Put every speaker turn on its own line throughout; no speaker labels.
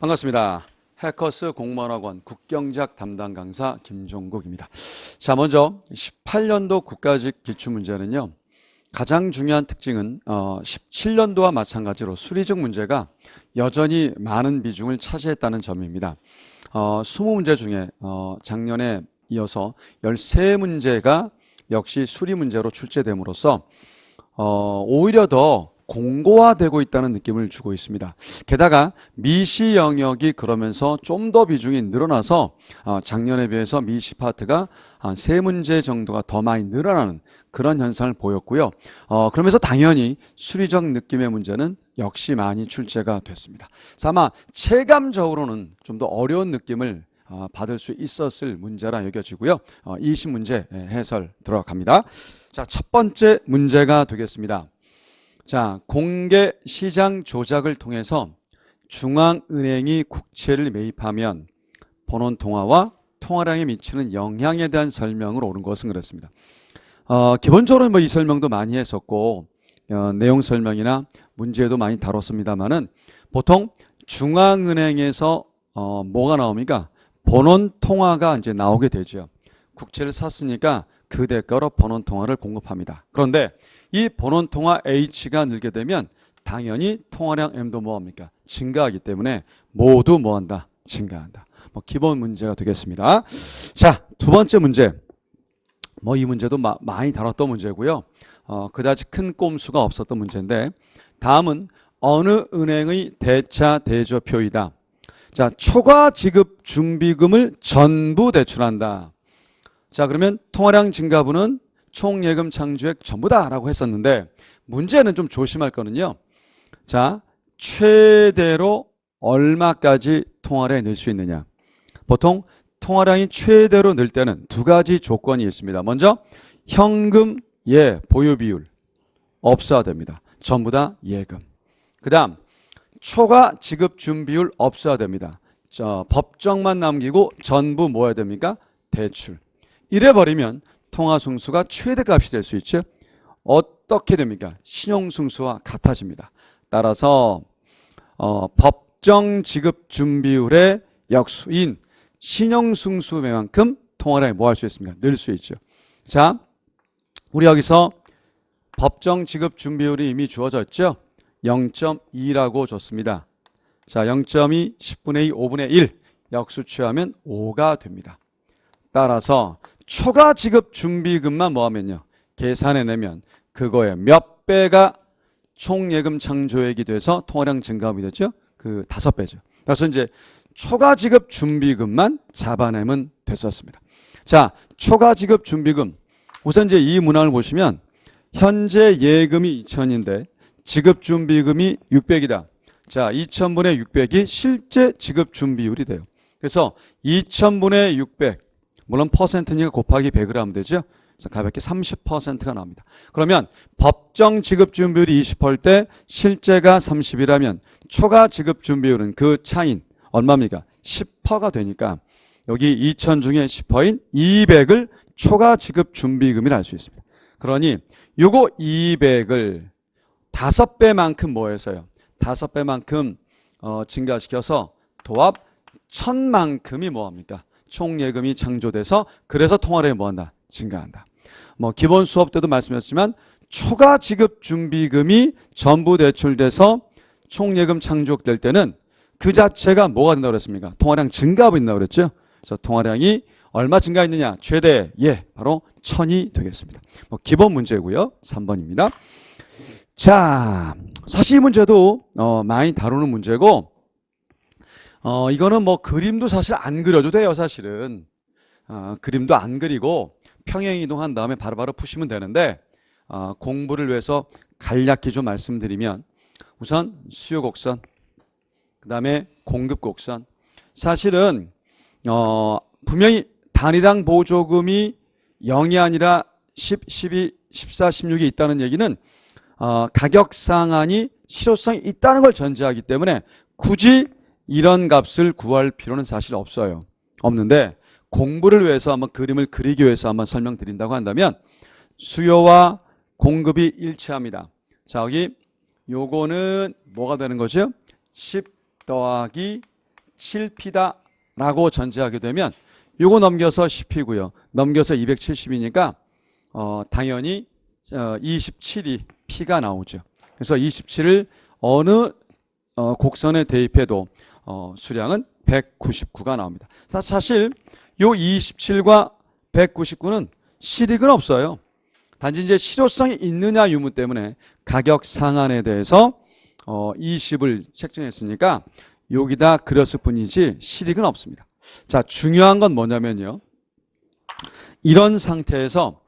반갑습니다. 해커스 공무원학원 국경제학 담당 강사 김종국입니다. 자, 먼저 18년도 국가직 기출문제는요. 가장 중요한 특징은 17년도와 마찬가지로 수리적 문제가 여전히 많은 비중을 차지했다는 점입니다. 20문제 중에 작년에 이어서 13문제가 역시 수리 문제로 출제됨으로써 오히려 더 공고화되고 있다는 느낌을 주고 있습니다. 게다가 미시 영역이 그러면서 좀 더 비중이 늘어나서 작년에 비해서 미시 파트가 한 3문제 정도가 더 많이 늘어나는 그런 현상을 보였고요. 그러면서 당연히 수리적 느낌의 문제는 역시 많이 출제가 됐습니다. 그래서 아마 체감적으로는 좀 더 어려운 느낌을 받을 수 있었을 문제라 여겨지고요. 20문제 해설 들어갑니다. 자, 첫 번째 문제가 되겠습니다. 자, 공개 시장 조작을 통해서 중앙은행이 국채를 매입하면 본원 통화와 통화량에 미치는 영향에 대한 설명을 옳은 것은 그렇습니다. 기본적으로 이 설명도 많이 했었고 내용 설명이나 문제도 많이 다뤘습니다만은 보통 중앙은행에서 뭐가 나옵니까? 본원 통화가 이제 나오게 되죠. 국채를 샀으니까 그 대가로 본원 통화를 공급합니다. 그런데 이 본원 통화 H가 늘게 되면 당연히 통화량 M도 뭐합니까? 증가하기 때문에 모두 뭐한다? 증가한다. 기본 문제가 되겠습니다. 자, 두 번째 문제. 이 문제도 많이 다뤘던 문제고요. 그다지 큰 꼼수가 없었던 문제인데 다음은 어느 은행의 대차 대조표이다. 자, 초과 지급 준비금을 전부 대출한다. 자, 그러면 통화량 증가분은 총 예금 창조액 전부다라고 했었는데 문제는 좀 조심할 거는요. 자, 최대로 얼마까지 통화량이 늘 수 있느냐. 보통 통화량이 최대로 늘 때는 두 가지 조건이 있습니다. 먼저 현금 보유 비율 없어야 됩니다. 전부 다 예금. 그 다음 초과 지급 준비율 없어야 됩니다. 법정만 남기고 전부 뭐 해야 됩니까? 대출. 이래버리면 통화승수가 최대값이 될 수 있죠. 어떻게 됩니까? 신용승수와 같아집니다. 따라서 법정 지급 준비율의 역수인 신용승수만큼 통화량이 뭐 할 수 있습니까? 늘 수 있죠. 자, 우리 여기서 법정 지급 준비율이 이미 주어졌죠. 0.2라고 줬습니다. 자, 0.2, 10분의 2, 5분의 1 역수 취하면 5가 됩니다. 따라서 초과 지급 준비금만 뭐하면요. 계산해내면 그거의 몇 배가 총 예금 창조액이 돼서 통화량 증가함이 됐죠. 그 5배죠. 그래서 이제 초과 지급 준비금만 잡아내면 됐었습니다. 자, 초과 지급 준비금. 우선 이제 이 문항을 보시면 현재 예금이 2,000인데 지급 준비금이 600이다. 자, 2,000분의 600이 실제 지급 준비율이 돼요. 그래서 2,000분의 600 물론 퍼센트니까 곱하기 100을 하면 되죠. 그래서 가볍게 30%가 나옵니다. 그러면 법정 지급 준비율이 20%일 때 실제가 30이라면 초과 지급 준비율은 그 차인 얼마입니까? 10%가 되니까 여기 2,000 중에 10%인 200을 초과 지급 준비금이라 할 수 있습니다. 그러니 요거 200을 5배만큼 뭐 해서요? 5배만큼 증가시켜서 도합 1,000만큼이 뭐합니까? 총 예금이 창조돼서 그래서 통화량이 뭐한다? 증가한다. 기본 수업 때도 말씀드렸지만 초과 지급 준비금이 전부 대출돼서 총 예금 창조될 때는 그 자체가 뭐가 된다고 그랬습니까? 통화량 증가하고 있다고 그랬죠? 그래서 통화량이 얼마 증가했느냐? 최대 바로 1,000이 되겠습니다. 기본 문제고요. 3번입니다. 자, 사실 이 문제도 많이 다루는 문제고 이거는 그림도 사실 안 그려도 돼요, 사실은. 그림도 안 그리고 평행이동한 다음에 바로바로 푸시면 되는데 공부를 위해서 간략히 좀 말씀드리면 우선 수요 곡선, 그 다음에 공급 곡선. 사실은 분명히 단위당 보조금이 0이 아니라 10, 12, 14, 16이 있다는 얘기는 가격 상한이 실효성이 있다는 걸 전제하기 때문에 굳이 이런 값을 구할 필요는 사실 없어요. 없는데 공부를 위해서 한번 그림을 그리기 위해서 한번 설명드린다고 한다면 수요와 공급이 일치합니다. 자, 여기 요거는 뭐가 되는 거죠? 10 더하기 207P다라고 전제하게 되면 요거 넘겨서 10P고요. 넘겨서 270이니까 당연히 27이 P가 나오죠. 그래서 27을 어느 곡선에 대입해도 수량은 199가 나옵니다. 사실 요 27과 199는 실익은 없어요. 단지 이제 실효성이 있느냐 유무 때문에 가격 상한에 대해서 20을 책정했으니까 여기다 그렸을 뿐이지 실익은 없습니다. 자, 중요한 건 뭐냐면요. 이런 상태에서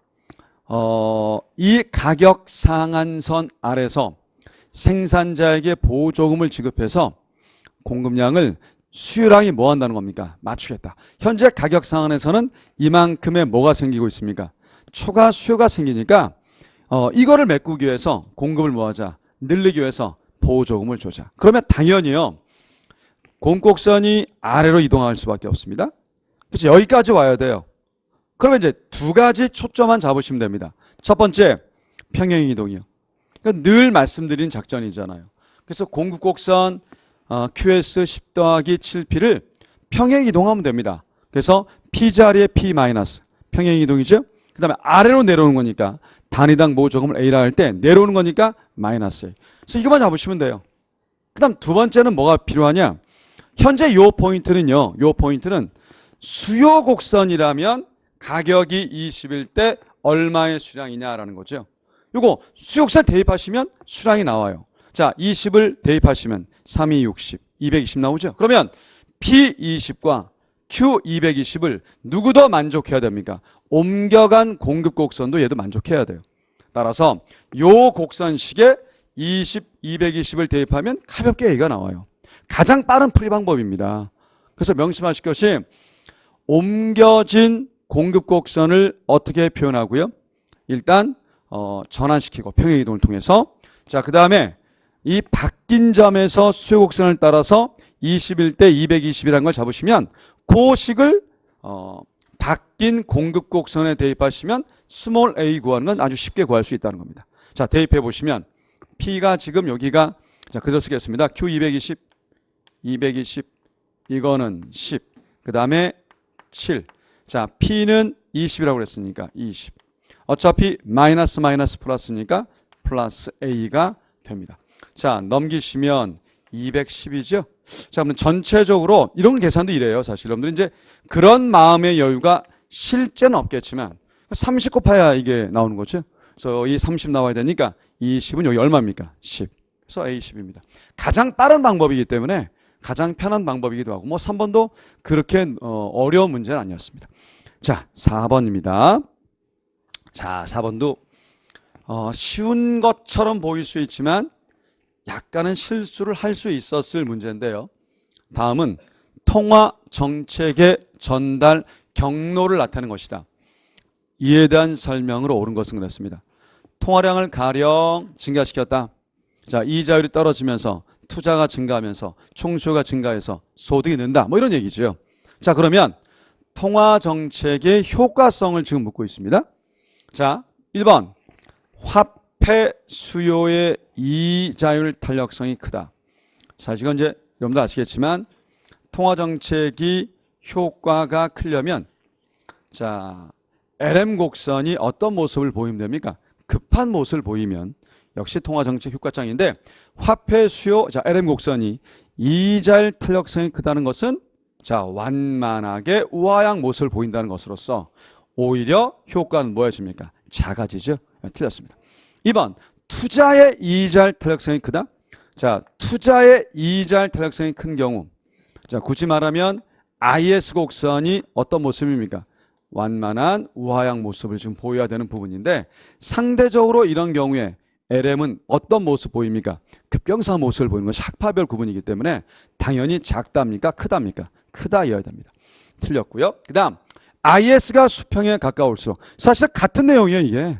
이 가격 상한선 아래서 생산자에게 보조금을 지급해서 공급량을 수요량이 뭐 한다는 겁니까? 맞추겠다. 현재 가격 상한에서는 이만큼의 뭐가 생기고 있습니까? 초과 수요가 생기니까 이거를 메꾸기 위해서 공급을 뭐 하자? 늘리기 위해서 보조금을 주자. 그러면 당연히요. 공곡선이 아래로 이동할 수밖에 없습니다. 그래서 여기까지 와야 돼요. 그러면 이제 두 가지 초점만 잡으시면 됩니다. 첫 번째, 평행이동이요. 그러니까 늘 말씀드린 작전이잖아요. 그래서 공급곡선 QS 10 더하기 7P를 평행이동하면 됩니다. 그래서 P 자리에 P 마이너스 평행이동이죠. 그 다음에 아래로 내려오는 거니까 단위당 보조금을 A라 할 때 내려오는 거니까 마이너스 A. 그래서 이것만 잡으시면 돼요. 그 다음 두 번째는 뭐가 필요하냐. 현재 요 포인트는요. 요 포인트는 수요 곡선이라면 가격이 20일 때 얼마의 수량이냐라는 거죠. 요거 수요 곡선 대입하시면 수량이 나와요. 자, 20을 대입하시면 3, 2, 60, 220 나오죠. 그러면 P20과 Q220을 누구 더 만족해야 됩니까? 옮겨간 공급 곡선도 얘도 만족해야 돼요. 따라서 요 곡선식에 20, 220을 대입하면 가볍게 A가 나와요. 가장 빠른 풀이 방법입니다. 그래서 명심하실 것이 옮겨진 공급 곡선을 어떻게 표현하고요? 일단 전환시키고 평행이동을 통해서 자, 그 다음에 이 바뀐 점에서 수요 곡선을 따라서 21대 220이라는 걸 잡으시면 그 식을 바뀐 공급 곡선에 대입하시면 스몰 a 구하는 건 아주 쉽게 구할 수 있다는 겁니다. 자, 대입해 보시면 P가 지금 여기가 자, 그대로 쓰겠습니다. Q 220, 220 이거는 10, 그 다음에 7. 자, P는 20이라고 그랬으니까 20. 어차피 마이너스 플러스니까 플러스 A가 됩니다. 자, 넘기시면 210이죠. 자, 그럼 전체적으로 이런 계산도 이래요. 사실 여러분들 이제 그런 마음의 여유가 실제는 없겠지만 30 곱해야 이게 나오는 거죠. 그래서 이 30 나와야 되니까 20은 여기 얼마입니까? 10. 그래서 A10입니다. 가장 빠른 방법이기 때문에 가장 편한 방법이기도 하고 뭐 3번도 그렇게 어려운 문제는 아니었습니다. 자, 4번입니다. 자, 4번도 쉬운 것처럼 보일 수 있지만 약간은 실수를 할 수 있었을 문제인데요. 다음은 통화 정책의 전달 경로를 나타내는 것이다. 이에 대한 설명으로 옳은 것은 그렇습니다. 통화량을 가령 증가시켰다. 자, 이자율이 떨어지면서 투자가 증가하면서 총수요가 증가해서 소득이 는다. 뭐 이런 얘기죠. 자, 그러면 통화 정책의 효과성을 지금 묻고 있습니다. 자, 1번 화폐 수요의 이자율 탄력성이 크다. 사실 이건 이제 여러분들 아시겠지만 통화 정책이 효과가 크려면 자, LM 곡선이 어떤 모습을 보이면 됩니까? 급한 모습을 보이면 역시 통화 정책 효과장인데 화폐 수요 자, LM 곡선이 이자율 탄력성이 크다는 것은 자, 완만하게 우하향 모습을 보인다는 것으로서 오히려 효과는 뭐여집니까? 작아지죠. 틀렸습니다. 2번 투자의 이자율 탄력성이 크다. 자, 투자의 이자율 탄력성이 큰 경우 자, 굳이 말하면 IS 곡선이 어떤 모습입니까? 완만한 우하향 모습을 지금 보여야 되는 부분인데 상대적으로 이런 경우에 LM은 어떤 모습 보입니까? 급경사 모습을 보이는 것이 학파별 구분이기 때문에 당연히 작답니까? 크답니까? 크다여야 됩니다. 틀렸고요. 그 다음 IS가 수평에 가까울수록 사실 같은 내용이에요. 이게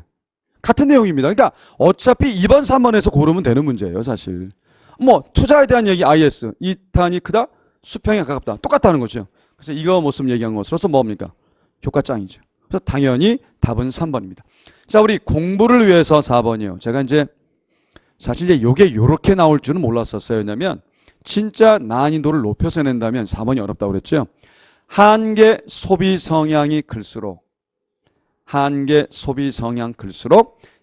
같은 내용입니다. 그러니까 어차피 2번 3번에서 고르면 되는 문제예요. 사실 뭐 투자에 대한 얘기 IS 이 탄이 크다 수평에 가깝다 똑같다는 거죠. 그래서 이거 모습 얘기한 것으로서 뭡니까? 효과짱이죠. 그래서 당연히 답은 3번입니다. 자, 우리 공부를 위해서 4번이에요. 제가 이제 사실 이제 요게 요렇게 나올 줄은 몰랐었어요. 왜냐면 진짜 난이도를 높여서 낸다면 4번이 어렵다고 그랬죠. 한계 소비 성향이 클수록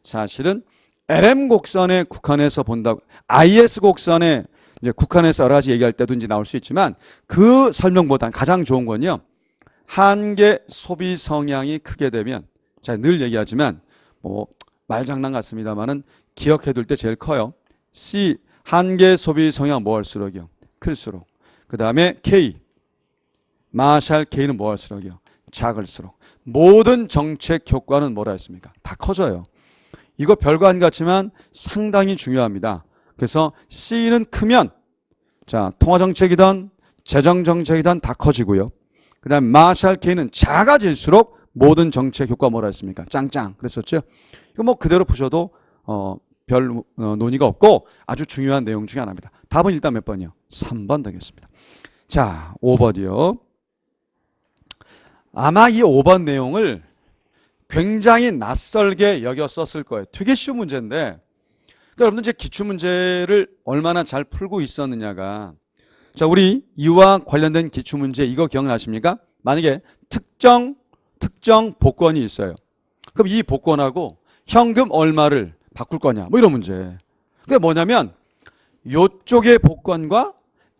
사실은 LM 곡선에 국한해서 본다고, IS 곡선에 이제 국한해서 여러 가지 얘기할 때도 이제 나올 수 있지만 그 설명보단 가장 좋은 건요. 한계 소비 성향이 크게 되면, 자, 늘 얘기하지만 뭐 말장난 같습니다만은 기억해둘 때 제일 커요. C, 한계 소비 성향 뭐 할수록이요? 클수록. 그 다음에 K, 마샬 K는 뭐 할수록이요? 작을수록. 모든 정책 효과는 뭐라 했습니까? 다 커져요. 이거 별거 안 같지만 상당히 중요합니다. 그래서 C는 크면, 자, 통화정책이든 재정정책이든 다 커지고요. 그 다음에 마샬 K는 작아질수록 모든 정책 효과 뭐라 했습니까? 짱짱 그랬었죠. 이거 뭐 그대로 푸셔도 별 논의가 없고 아주 중요한 내용 중에 하나입니다. 답은 일단 몇 번이요? 3번 되겠습니다. 자, 5번이요. 아마 이 5번 내용을 굉장히 낯설게 여겼었을 거예요. 되게 쉬운 문제인데, 그러니까 여러분들 이제 기출문제를 얼마나 잘 풀고 있었느냐가, 자, 우리 이와 관련된 기출문제 이거 기억나십니까? 만약에 특정 복권이 있어요. 그럼 이 복권하고 현금 얼마를 바꿀 거냐, 뭐 이런 문제. 그게 뭐냐면 요쪽의 복권과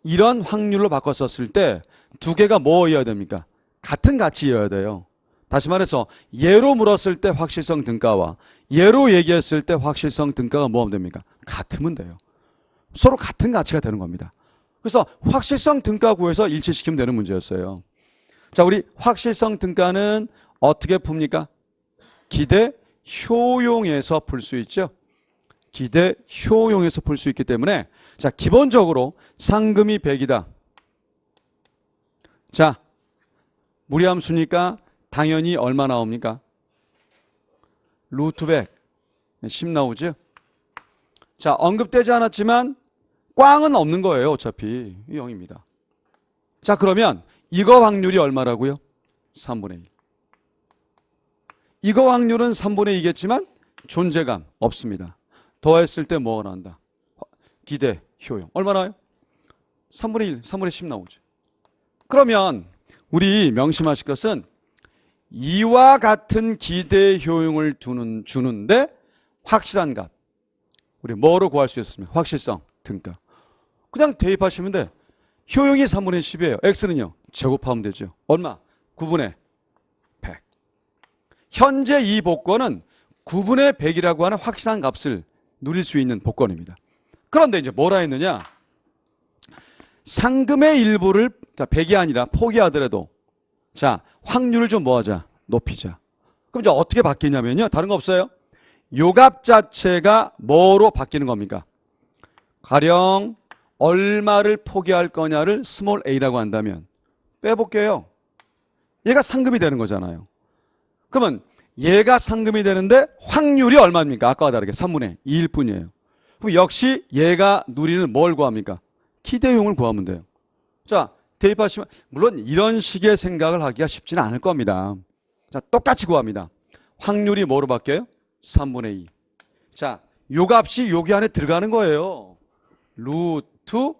이런 확률로 바꿨었을 때 두 개가 뭐여야 됩니까? 같은 가치여야 돼요. 다시 말해서 예로 물었을 때 확실성 등가와 예로 얘기했을 때 확실성 등가가 뭐하면 됩니까? 같으면 돼요. 서로 같은 가치가 되는 겁니다. 그래서 확실성 등가 구해서 일치시키면 되는 문제였어요. 자, 우리 확실성 등가는 어떻게 풉니까? 기대 효용에서 풀 수 있죠. 기대 효용에서 풀 수 있기 때문에, 자, 기본적으로 상금이 100이다. 자, 무리함수니까 당연히 얼마 나옵니까? 루트 100, 10 나오죠. 자, 언급되지 않았지만 꽝은 없는 거예요. 어차피 0입니다. 자, 그러면 이거 확률이 얼마라고요? 3분의 1. 이거 확률은 3분의 2겠지만 존재감 없습니다. 더했을 때 뭐가 나온다? 기대 효용. 얼마 나와요? 3분의 1, 3분의 10 나오죠. 그러면 우리 명심하실 것은 이와 같은 기대 효용을 주는데 확실한 값. 우리 뭐로 구할 수 있습니까? 확실성, 등가. 그냥 대입하시면 돼. 효용이 3분의 10이에요. x는요? 제곱하면 되죠. 얼마? 9분의 100. 현재 이 복권은 9분의 100이라고 하는 확실한 값을 누릴 수 있는 복권입니다. 그런데 이제 뭐라 했느냐? 상금의 일부를, 그러니까 100이 아니라 포기하더라도, 자, 확률을 좀 뭐하자? 높이자. 그럼 이제 어떻게 바뀌냐면요. 다른 거 없어요. 요 값 자체가 뭐로 바뀌는 겁니까? 가령 얼마를 포기할 거냐를 스몰 a라고 한다면 빼볼게요. 얘가 상금이 되는 거잖아요. 그러면 얘가 상금이 되는데 확률이 얼마입니까? 아까와 다르게 3분의 2일 뿐이에요. 그럼 역시 얘가 누리는 뭘 구합니까? 기대용을 구하면 돼요. 자, 대입하시면 물론 이런 식의 생각을 하기가 쉽지는 않을 겁니다. 자, 똑같이 구합니다. 확률이 뭐로 바뀌어요? 3분의 2. 자, 요 값이 여기 안에 들어가는 거예요. 루트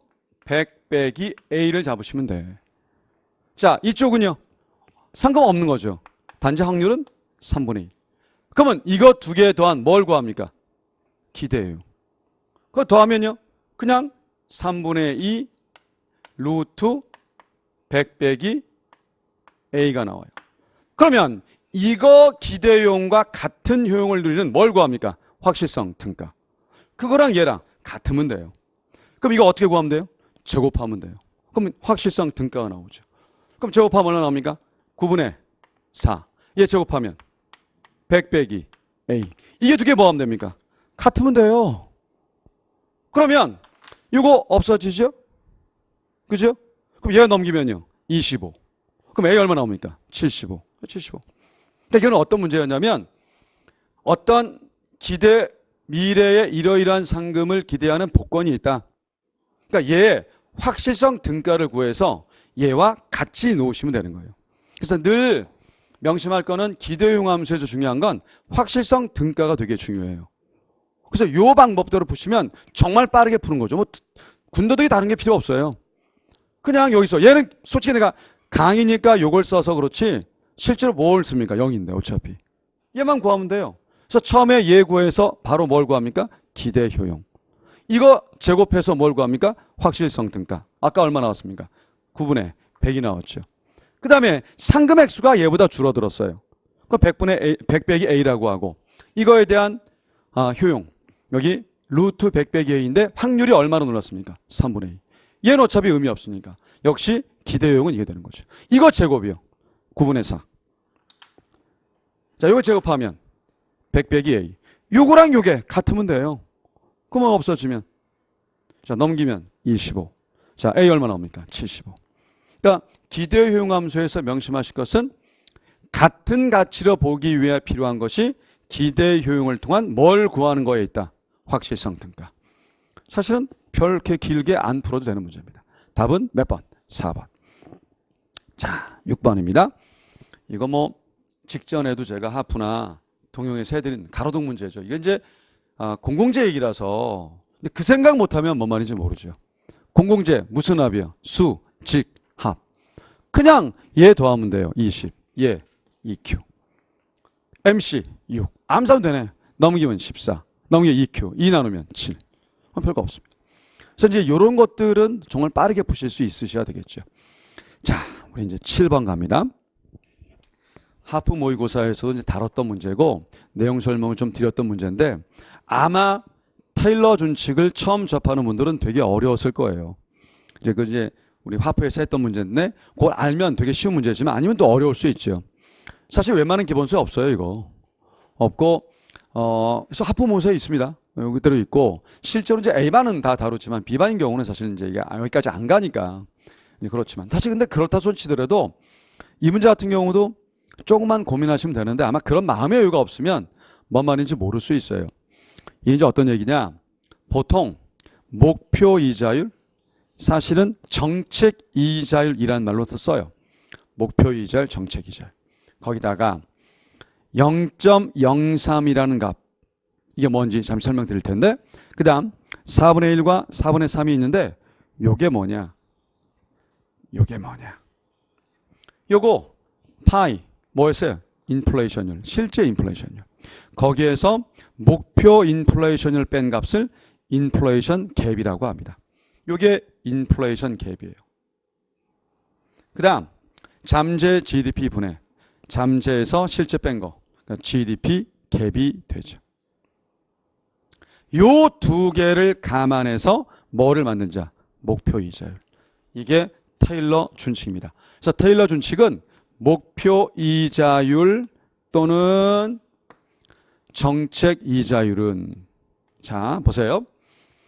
100 빼기 a를 잡으시면 돼. 자, 이쪽은요. 상관없는 거죠. 단지 확률은 3분의 2. 그러면 이거 두 개 더한 뭘 구합니까? 기대예요. 그거 더하면요. 그냥 3분의 2 루트 100 빼기 a가 나와요. 그러면 이거 기대용과 같은 효용을 누리는 뭘 구합니까? 확실성 등가. 그거랑 얘랑 같으면 돼요. 그럼 이거 어떻게 구하면 돼요? 제곱하면 돼요. 그럼 확실성 등가가 나오죠. 그럼 제곱하면 얼마 나옵니까? 9분의 4. 얘 제곱하면 100 빼기 a. 이게 두 개 뭐 하면 됩니까? 같으면 돼요. 그러면 이거 없어지죠? 그죠? 그럼 얘가 넘기면요. 25. 그럼 a 얼마 나옵니까? 75. 75. 근데 이건 어떤 문제였냐면 어떤 기대 미래에 이러이러한 상금을 기대하는 복권이 있다. 그러니까 얘 확실성 등가를 구해서 얘와 같이 놓으시면 되는 거예요. 그래서 늘 명심할 거는 기대용 함수에서 중요한 건 확실성 등가가 되게 중요해요. 그래서 이 방법대로 푸시면 정말 빠르게 푸는 거죠. 뭐 군더더기 다른 게 필요 없어요. 그냥 여기서 얘는 솔직히 내가 강이니까 요걸 써서 그렇지 실제로 뭘 씁니까? 0인데 어차피. 얘만 구하면 돼요. 그래서 처음에 얘 구해서 바로 뭘 구합니까? 기대 효용. 이거 제곱해서 뭘 구합니까? 확실성 등가. 아까 얼마 나왔습니까? 9분의 100이 나왔죠. 그 다음에 상금 액수가 얘보다 줄어들었어요. 그 100 빼기 A라고 하고 이거에 대한 효용. 여기 루트 100 빼기 A인데 확률이 얼마로 늘었습니까? 3분의 2. 얘는 어차피 의미 없으니까. 역시 기대 효용은 이게 되는 거죠. 이거 제곱이요. 9분의 4. 자, 이거 제곱하면 100 빼기 A. 요거랑 요게 같으면 돼요. 그만 없어지면. 자, 넘기면 25. 자, A 얼마 나옵니까? 75. 그러니까 기대 효용 함수에서 명심하실 것은 같은 가치로 보기 위해 필요한 것이 기대 효용을 통한 뭘 구하는 거에 있다. 확실성 등가. 사실은 별렇게 길게 안 풀어도 되는 문제입니다. 답은 몇 번? 4번. 자, 6번입니다. 이거 뭐 직전에도 제가 하프나 동영에서 해드린 가로등 문제죠. 이게 이제 공공재 얘기라서 근데 그 생각 못하면 뭔 말인지 모르죠. 공공재 무슨 합이요? 수, 직, 합. 그냥 얘 더하면 돼요. 20. 얘 2Q. MC 6. 암산은 되네. 넘기면 14. 넘기면 2Q. 2 나누면 7. 별거 없습니다. 그래서 이제 이런 것들은 정말 빠르게 푸실 수 있으셔야 되겠죠. 자, 우리 이제 7번 갑니다. 하프 모의고사에서도 이제 다뤘던 문제고 내용 설명을 좀 드렸던 문제인데 아마 테일러 준칙을 처음 접하는 분들은 되게 어려웠을 거예요. 이제 우리 하프에서 했던 문제인데 그걸 알면 되게 쉬운 문제지만 아니면 또 어려울 수 있죠. 사실 웬만한 기본수에 없어요, 이거. 없고 그래서 하프 모의고사에 있습니다. 그대로 있고 실제로 이제 A반은 다 다루지만 B반인 경우는 사실 이제 이게 여기까지 안 가니까 그렇지만 사실 근데 그렇다 손치더라도 이 문제 같은 경우도 조금만 고민하시면 되는데 아마 그런 마음의 여유가 없으면 뭔 말인지 모를 수 있어요. 이게 이제 어떤 얘기냐? 보통 목표 이자율 사실은 정책 이자율이라는 말로 써요. 목표 이자율, 정책 이자율. 거기다가 0.03이라는 값. 이게 뭔지 잠시 설명드릴 텐데 그 다음 4분의 1과 4분의 3이 있는데 요게 뭐냐? 요게 뭐냐? 요거 파이 뭐였어요? 인플레이션율, 실제 인플레이션율. 거기에서 목표 인플레이션율 뺀 값을 인플레이션 갭이라고 합니다. 요게 인플레이션 갭이에요. 그 다음 잠재 GDP 분해. 잠재에서 실제 뺀 거. 그러니까 GDP 갭이 되죠. 요 두 개를 감안해서 뭐를 만든자? 목표 이자율. 이게 테일러 준칙입니다. 그래서 테일러 준칙은 목표 이자율 또는 정책 이자율은 자 보세요.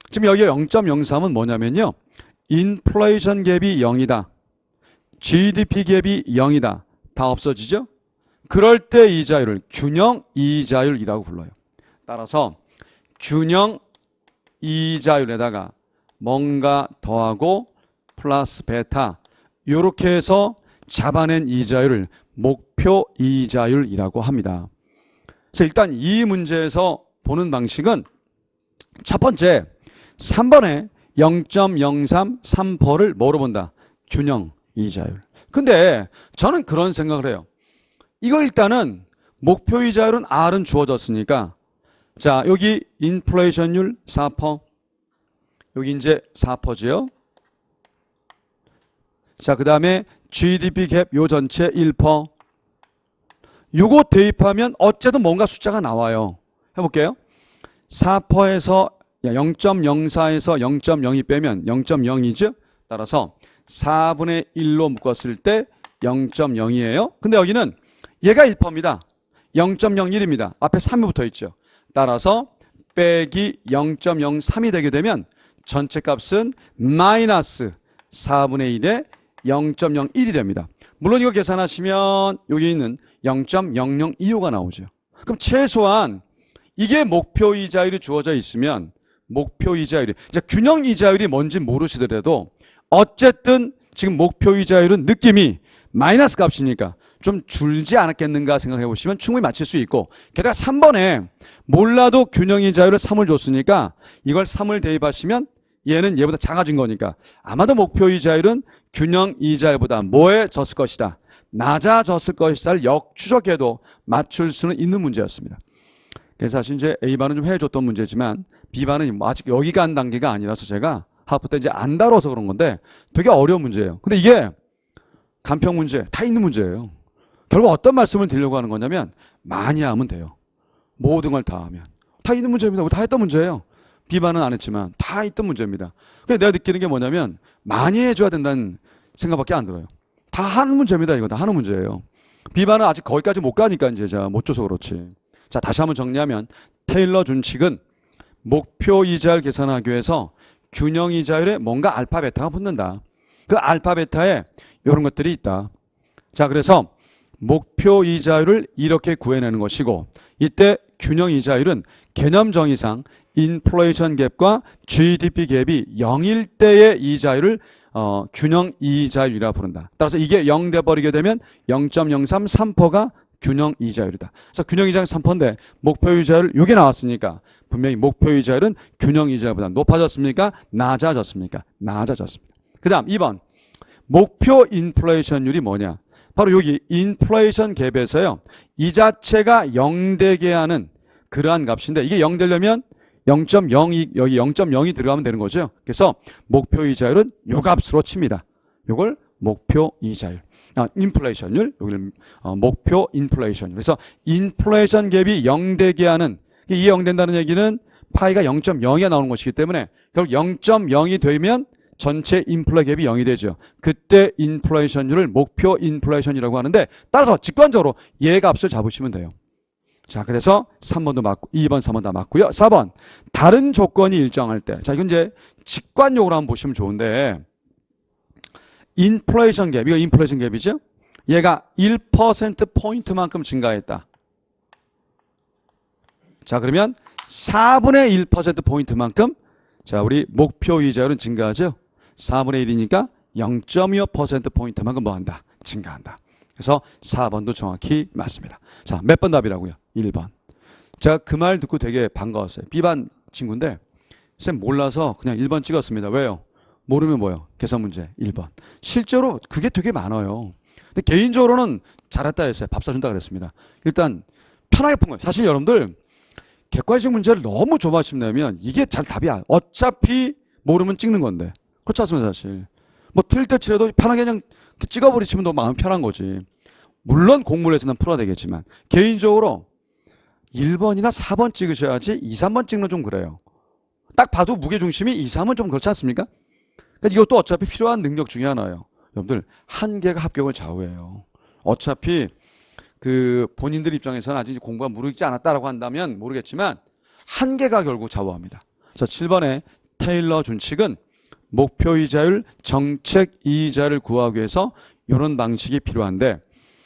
지금 여기 0.03은 뭐냐면요. 인플레이션 갭이 0이다. GDP 갭이 0이다. 다 없어지죠? 그럴 때 이자율을 균형 이자율이라고 불러요. 따라서 균형 이자율에다가 뭔가 더하고 플러스 베타 이렇게 해서 잡아낸 이자율을 목표 이자율이라고 합니다. 그래서 일단 이 문제에서 보는 방식은 첫 번째 3번에 0.03 3%를 뭐로 본다? 균형 이자율. 근데 저는 그런 생각을 해요. 이거 일단은 목표 이자율은 R은 주어졌으니까 자 여기 인플레이션율 4%, 여기 이제 4%죠. 자 그 다음에 GDP 갭 요 전체 1%. 요거 대입하면 어쨌든 뭔가 숫자가 나와요. 해볼게요. 4%에서 0.04에서 0.02 빼면 0.02죠. 따라서 4분의 1로 묶었을 때 0.0이에요. 근데 여기는 얘가 1%입니다. 0.01입니다. 앞에 3이 붙어 있죠. 따라서 빼기 0.03이 되게 되면 전체 값은 마이너스 4분의 1에 0.01이 됩니다. 물론 이거 계산하시면 여기 있는 0.0025가 나오죠. 그럼 최소한 이게 목표 이자율이 주어져 있으면 목표 이자율이 이제 균형 이자율이 뭔지 모르시더라도 어쨌든 지금 목표 이자율은 느낌이 마이너스 값이니까 좀 줄지 않았겠는가 생각해 보시면 충분히 맞힐 수 있고 게다가 3번에 몰라도 균형 이자율을 3을 줬으니까 이걸 3을 대입하시면 얘는 얘보다 작아진 거니까 아마도 목표 이자율은 균형 이자율보다 뭐에 졌을 것이다. 낮아졌을 것이다를 역추적해도 맞출 수는 있는 문제였습니다. 그래서 사실 이제 A반은 좀 해줬던 문제지만 B반은 아직 여기 간 단계가 아니라서 제가 하프 때 이제 안 다뤄서 그런 건데 되게 어려운 문제예요. 근데 이게 간평 문제 다 있는 문제예요. 결국 어떤 말씀을 드리려고 하는 거냐면 많이 하면 돼요. 모든 걸 다 하면. 다 있는 문제입니다. 다 했던 문제예요. B반은 안 했지만 다 있던 문제입니다. 그래서 내가 느끼는 게 뭐냐면 많이 해줘야 된다는 생각밖에 안 들어요. 다 하는 문제입니다. 이거 다 하는 문제예요. B반은 아직 거기까지 못 가니까 이제 제가 못 줘서 그렇지. 자, 다시 한번 정리하면 테일러 준칙은 목표 이자율 계산하기 위해서 균형 이자율에 뭔가 알파 베타가 붙는다. 그 알파 베타에 이런 것들이 있다. 자, 그래서 목표 이자율을 이렇게 구해내는 것이고 이때 균형 이자율은 개념 정의상 인플레이션 갭과 GDP 갭이 0일 때의 이자율을 균형 이자율이라 부른다. 따라서 이게 0 돼버리게 되면 0.033%가 균형 이자율이다. 그래서 균형 이자율 3%인데 목표 이자율 이게 나왔으니까 분명히 목표 이자율은 균형 이자율보다 높아졌습니까? 낮아졌습니까? 낮아졌습니다. 그 다음 2번 목표 인플레이션율이 뭐냐? 바로 여기 인플레이션 갭에서요. 이 자체가 0 되게 하는 그러한 값인데 이게 0 되려면 0.02 여기 0.0이 들어가면 되는 거죠. 그래서 목표 이자율은 요 값으로 칩니다. 요걸 목표 이자율. 인플레이션율, 여기를 목표 인플레이션율. 그래서 인플레이션 갭이 0 되게 하는 이게 0 된다는 얘기는 파이가 0.0이 나오는 것이기 때문에 결국 0.0이 되면 전체 인플레 갭이 0이 되죠. 그때 인플레이션율을 목표 인플레이션이라고 하는데 따라서 직관적으로 얘 값을 잡으시면 돼요. 자, 그래서 3번도 맞고 2번, 3번 다 맞고요. 4번 다른 조건이 일정할 때. 자, 이건 이제 직관용으로 한번 보시면 좋은데 인플레이션 갭, 이거 인플레이션 갭이죠. 얘가 1%포인트만큼 증가했다. 자, 그러면 4분의 1%포인트만큼 자, 우리 목표 이자율은 증가하죠. 4분의 1이니까 0.25%포인트만큼 뭐 한다? 증가한다. 그래서 4번도 정확히 맞습니다. 자, 몇 번 답이라고요? 1번. 제가 그 말 듣고 되게 반가웠어요. B반 친구인데 쌤 몰라서 그냥 1번 찍었습니다. 왜요? 모르면 뭐요? 계산 문제 1번. 실제로 그게 되게 많아요. 근데 개인적으로는 잘했다 했어요. 밥 사준다 그랬습니다. 일단 편하게 푼 거예요. 사실 여러분들 객관식 문제를 너무 좁아집냐면 이게 잘 답이야. 어차피 모르면 찍는 건데. 그렇지 않습니까 사실. 뭐 틀릴 때 치려도 편하게 그냥 찍어버리시면 더 마음 편한 거지. 물론 공부에서는 풀어야 되겠지만 개인적으로 1번이나 4번 찍으셔야지 2, 3번 찍는 좀 그래요. 딱 봐도 무게중심이 2, 3은 좀 그렇지 않습니까? 그러니까 이것도 어차피 필요한 능력 중에 하나예요. 여러분들 한계가 합격을 좌우해요. 어차피 그 본인들 입장에서는 아직 공부가 무르익지 않았다라고 한다면 모르겠지만 한계가 결국 좌우합니다. 그래서 7번에 테일러 준칙은 목표 이자율, 정책 이자를 구하기 위해서 이런 방식이 필요한데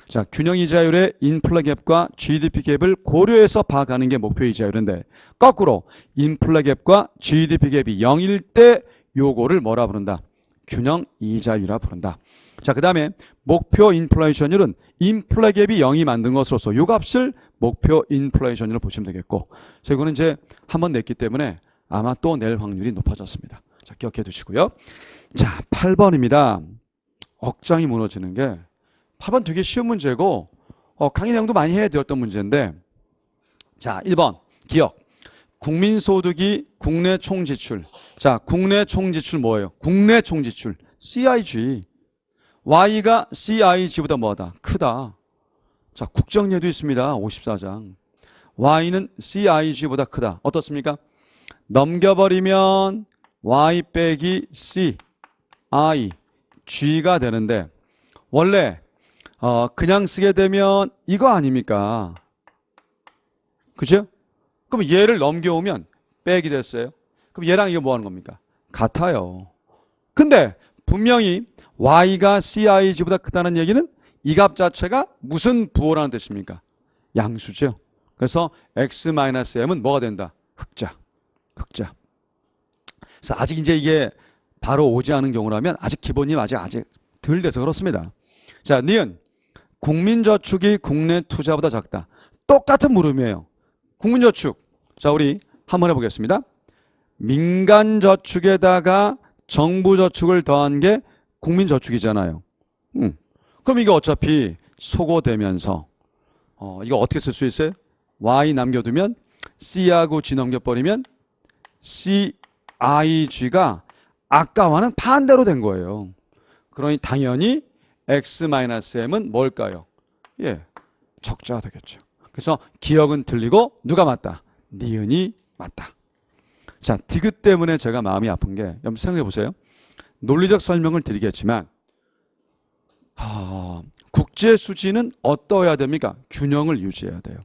자, 균형 이자율의 인플레 갭과 GDP 갭을 고려해서 봐가는 게 목표 이자율인데 거꾸로 인플레 갭과 GDP 갭이 0일 때 요거를 뭐라 부른다? 균형 이자율이라 부른다. 자, 그 다음에 목표 인플레이션율은 인플레 갭이 0이 만든 것으로서 요 값을 목표 인플레이션율로 보시면 되겠고 그래서 이거는 이제 한번 냈기 때문에 아마 또 낼 확률이 높아졌습니다. 자, 기억해 두시고요. 자, 8번입니다. 억장이 무너지는 게 8번 되게 쉬운 문제고 강의 내용도 많이 해드렸던 문제인데 자, 1번 기억. 국민소득이 국내 총지출. 자, 국내 총지출 뭐예요? 국내 총지출 CIG. Y가 CIG보다 뭐하다? 크다. 자, 국정예도 있습니다. 54장. Y는 CIG보다 크다. 어떻습니까? 넘겨버리면 Y 빼기 C, I, G가 되는데 원래 그냥 쓰게 되면 이거 아닙니까? 그죠? 그럼 얘를 넘겨오면 빼기 됐어요. 그럼 얘랑 이거 뭐 하는 겁니까? 같아요. 근데 분명히 Y가 CIG보다 크다는 얘기는 이 값 자체가 무슨 부호라는 뜻입니까? 양수죠. 그래서 X-M은 뭐가 된다? 흑자. 흑자. 그래서 아직 이제 이게 바로 오지 않은 경우라면 아직 기본이 아직 덜 돼서 그렇습니다. 자, 니은 국민저축이 국내 투자보다 작다. 똑같은 물음이에요. 국민저축. 자, 우리 한번 해보겠습니다. 민간 저축에다가 정부 저축을 더한 게 국민 저축이잖아요. 그럼 이거 어차피 소거되면서 이거 어떻게 쓸 수 있어요? Y 남겨두면 C하고 G 넘겨버리면 CIG가 아까와는 반대로 된 거예요. 그러니 당연히 X-M은 뭘까요? 예, 적자가 되겠죠. 그래서 기억은 틀리고 누가 맞다? 니은이 맞다. 자, 디귿 때문에 제가 마음이 아픈 게 여러분 생각해 보세요. 논리적 설명을 드리겠지만 국제 수지는 어떠해야 됩니까? 균형을 유지해야 돼요.